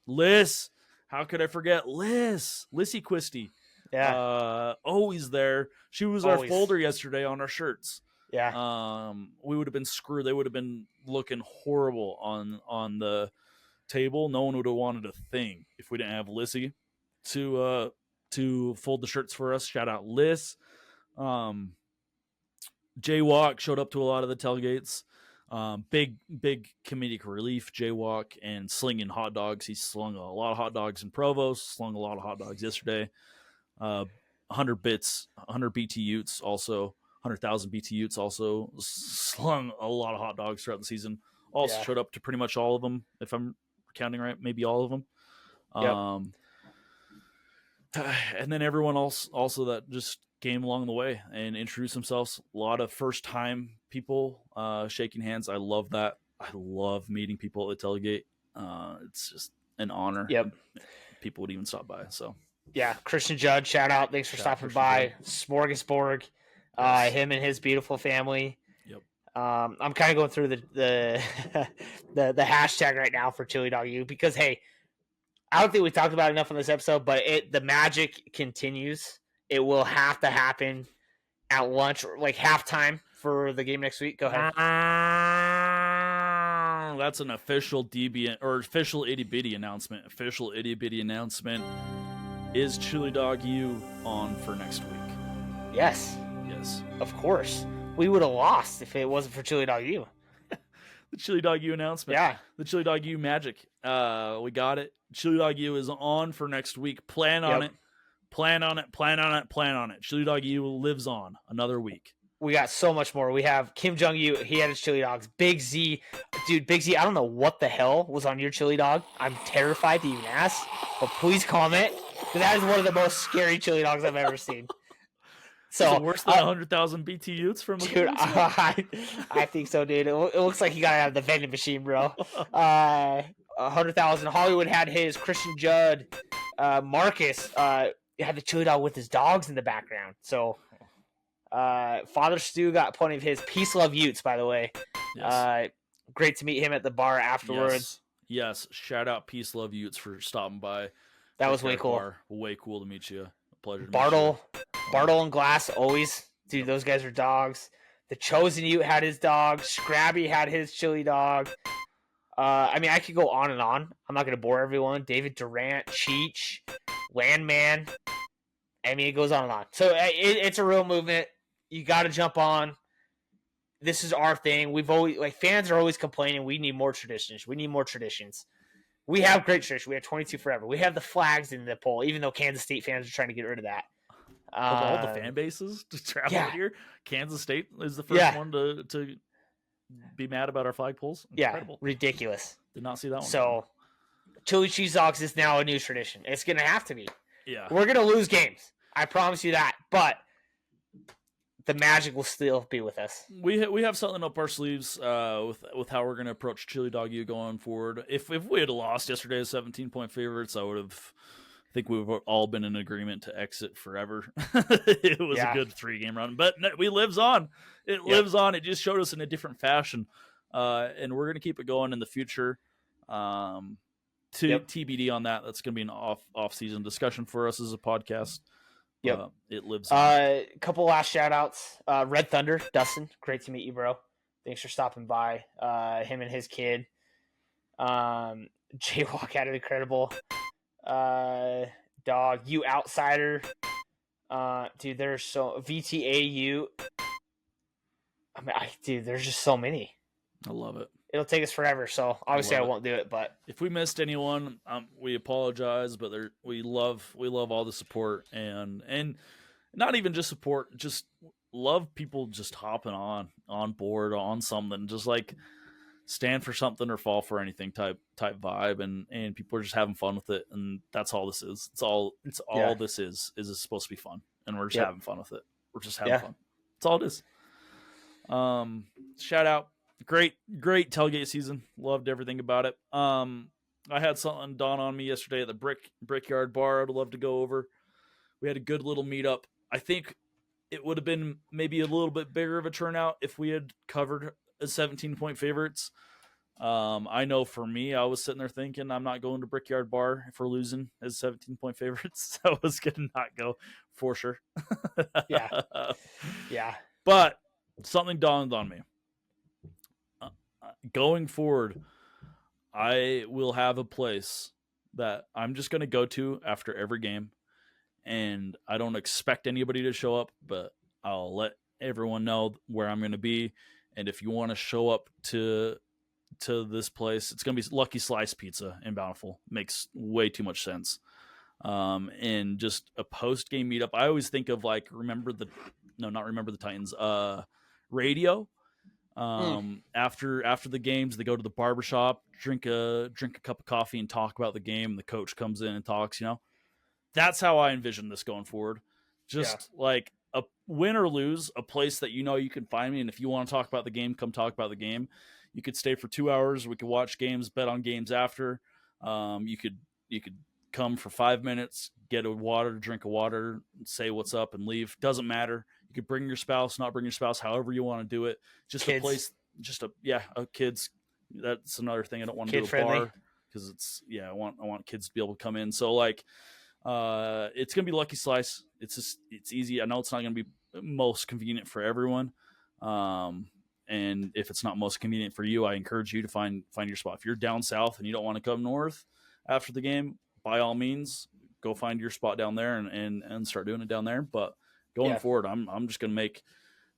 Liz. How could I forget Liz? Lissy Quisty. Yeah. Always there. She was our folder yesterday on our shirts. Yeah. We would have been screwed. They would have been looking horrible on the table. No one would have wanted a thing if we didn't have Lissy to fold the shirts for us. Shout out Liz. Jaywalk showed up to a lot of the tailgates. Big comedic relief, Jaywalk, and slinging hot dogs. He slung a lot of hot dogs in Provost, slung a lot of hot dogs yesterday. 100 BT Utes also, 100,000 BT Utes also slung a lot of hot dogs throughout the season. Also showed up to pretty much all of them, if I'm counting right, maybe all of them. And then everyone else also that just came along the way and introduced themselves. A lot of first time people shaking hands. I love that. I love meeting people at the tailgate. It's just an honor. Yep. People would even stop by. So yeah, Christian Judd, shout out. Thanks for stopping by. Smorgasborg, him and his beautiful family. Yep. I'm kind of going through the hashtag right now for Chili Dog U because hey, I don't think we talked about it enough on this episode, but the magic continues. It will have to happen at lunch, like halftime for the game next week. Go ahead. That's an official DB or official itty bitty announcement. Official itty bitty announcement. Is Chili Dog U on for next week? Yes. Yes. Of course. We would have lost if it wasn't for Chili Dog U. The Chili Dog U announcement. Yeah. The Chili Dog U magic. We got it. Chili Dog U is on for next week. Plan on it. Plan on it. Chili Dog U lives on another week. We got so much more. We have Kim Jong U. He had his chili dogs. Big Z. Dude, Big Z, I don't know what the hell was on your chili dog. I'm terrified to even ask. But please comment. Because that is one of the most scary chili dogs I've ever seen. So worse than 100,000 BT Utes from dude, I think so, dude. It looks like he got out of the vending machine, bro. 100,000. Hollywood had his. Christian Judd, Marcus had the chili dog with his dogs in the background. So Father Stu got plenty of his. Peace, love, Utes, by the way. Yes. Great to meet him at the bar afterwards. Yes. Shout out Peace, love, Utes for stopping by. That was way cool. Bar. Way cool to meet you. Pleasure to Bartle, meet you. Bartle and Glass, always. Dude, those guys are dogs. The Chosen Ute had his dog. Scrabby had his chili dog. I mean, I could go on and on. I'm not going to bore everyone. David Durant, Cheech, Landman. I mean, it goes on and on. So it's a real movement. You got to jump on. This is our thing. We've always, like, fans are always complaining. We need more traditions. We have great traditions. We have 22 forever. We have the flags in the poll, even though Kansas State fans are trying to get rid of that. Of all the fan bases to travel here, Kansas State is the first one to be mad about our flagpoles. Yeah, Incredible. ridiculous. Did not see that one. So, chili cheese dogs is now a new tradition. It's going to have to be. Yeah. We're going to lose games. I promise you that. But the magic will still be with us. We have something up our sleeves with how we're going to approach Chili Dog U going forward. If we had lost yesterday as 17-point favorites, I think we've all been in agreement to exit forever. It was a good 3-game run, but we lives on. It lives on. It just showed us in a different fashion, and we're going to keep it going in the future. TBD on that. That's going to be an off-season discussion for us as a podcast. Yep. It lives on. A couple last shout-outs. Red Thunder, Dustin, great to meet you, bro. Thanks for stopping by. Him and his kid. Jaywalk had an incredible dog. You Outsider. Dude, there's so... VTAU. I mean, dude, there's just so many. I love it. It'll take us forever, so obviously I won't do it. But if we missed anyone, we apologize. But we love all the support and not even just support, just love people just hopping on board on something, just like stand for something or fall for anything type vibe, and people are just having fun with it, and that's all this is. It's all this is it's supposed to be fun, and we're just having fun with it. We're just having fun. That's all it is. Shout out. Great tailgate season. Loved everything about it. I had something dawn on me yesterday at the Brickyard Bar I'd love to go over. We had a good little meetup. I think it would have been maybe a little bit bigger of a turnout if we had covered as 17-point favorites. I know for me, I was sitting there thinking I'm not going to Brickyard Bar if we're losing as 17-point favorites. I was going to not go for sure. Yeah. But something dawned on me. Going forward, I will have a place that I'm just going to go to after every game, and I don't expect anybody to show up, but I'll let everyone know where I'm going to be. And if you want to show up to this place, it's going to be Lucky Slice Pizza in Bountiful. Makes way too much sense. And just a post-game meetup. I always think of like Remember the Titans. Radio. After the games, they go to the barbershop, drink a cup of coffee, and talk about the game. The coach comes in and talks. That's how I envision this going forward. Just like a win or lose, a place that you can find me, and if you want to talk about the game, come talk about the game. You could stay for 2 hours. We could watch games, bet on games after. You could come for 5 minutes, get drink a water, say what's up, and leave. Doesn't matter. You could bring your spouse, not bring your spouse, however you want to do it. Just kids. A place, kids. That's another thing. I don't want to do a bar because it's I want kids to be able to come in. So like, it's gonna be Lucky Slice. It's easy. I know it's not gonna be most convenient for everyone. And if it's not most convenient for you, I encourage you to find your spot. If you're down south and you don't want to come north after the game, by all means, go find your spot down there and start doing it down there. But going forward, I'm just gonna make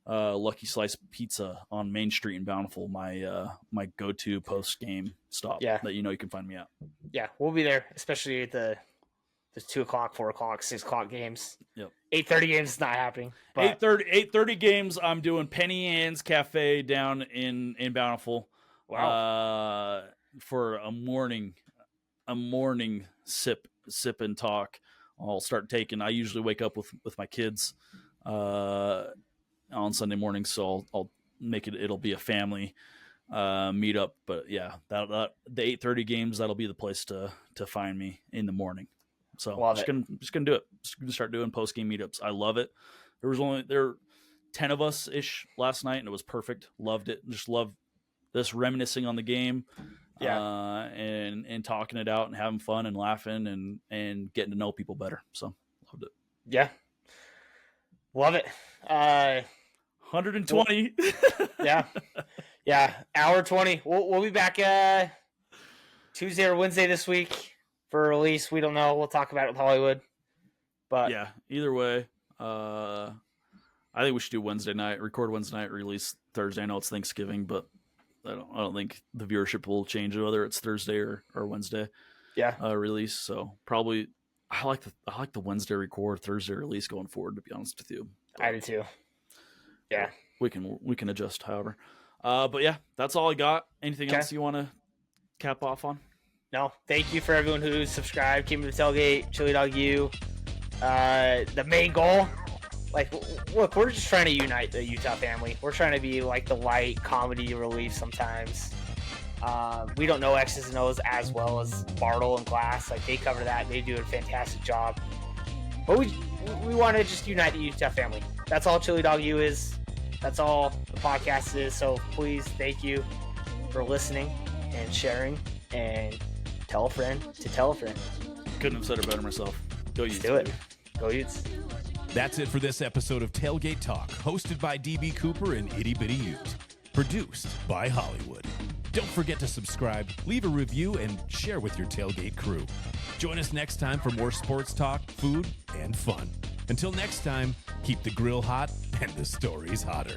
Lucky Slice Pizza on Main Street in Bountiful my go-to post-game stop. That you can find me at. Yeah, we'll be there, especially at the 2 o'clock, 4 o'clock, 6 o'clock games. Yep. 8:30 games is not happening. 8:30 games. I'm doing Penny Ann's Cafe down in Bountiful. Wow. For a morning sip and talk. I'll start taking. I usually wake up with my kids on Sunday morning, so I'll make it. It'll be a family meetup. But yeah, that the 8:30 games, that'll be the place to find me in the morning. So I'm just gonna do it. Just gonna start doing post game meetups. I love it. There were 10 of us ish last night, and it was perfect. Loved it. Just love this reminiscing on the game. And talking it out and having fun and laughing and getting to know people better. So loved it. Yeah. Love it. 120. Yeah. Hour 20. We'll be back Tuesday or Wednesday this week for a release. We don't know. We'll talk about it with Hollywood. But yeah, either way, I think we should do Wednesday night, record Wednesday night, release Thursday. I know it's Thanksgiving, but I don't think the viewership will change whether it's Thursday or Wednesday. Release. So probably I like the Wednesday record, Thursday release going forward, to be honest with you. I do too. Yeah. We can adjust, however. But yeah, that's all I got. Anything Okay. else you want to cap off on? No, thank you for everyone who's subscribed, came to the tailgate, Chili Dog U. The main goal, like, look, we're just trying to unite the Utah family. We're trying to be like the light comedy relief sometimes. We don't know X's and O's as well as Bartle and Glass. Like, they cover that. They do a fantastic job. But we want to just unite the Utah family. That's all Chili Dog U is. That's all the podcast is. So please, thank you for listening and sharing, and tell a friend to tell a friend. Couldn't have said it better myself. Go Utes. Do it. Go Utes. That's it for this episode of Tailgate Talk, hosted by DB Cooper and Itty Bitty Ute. Produced by Hollywood. Don't forget to subscribe, leave a review, and share with your tailgate crew. Join us next time for more sports talk, food, and fun. Until next time, keep the grill hot and the stories hotter.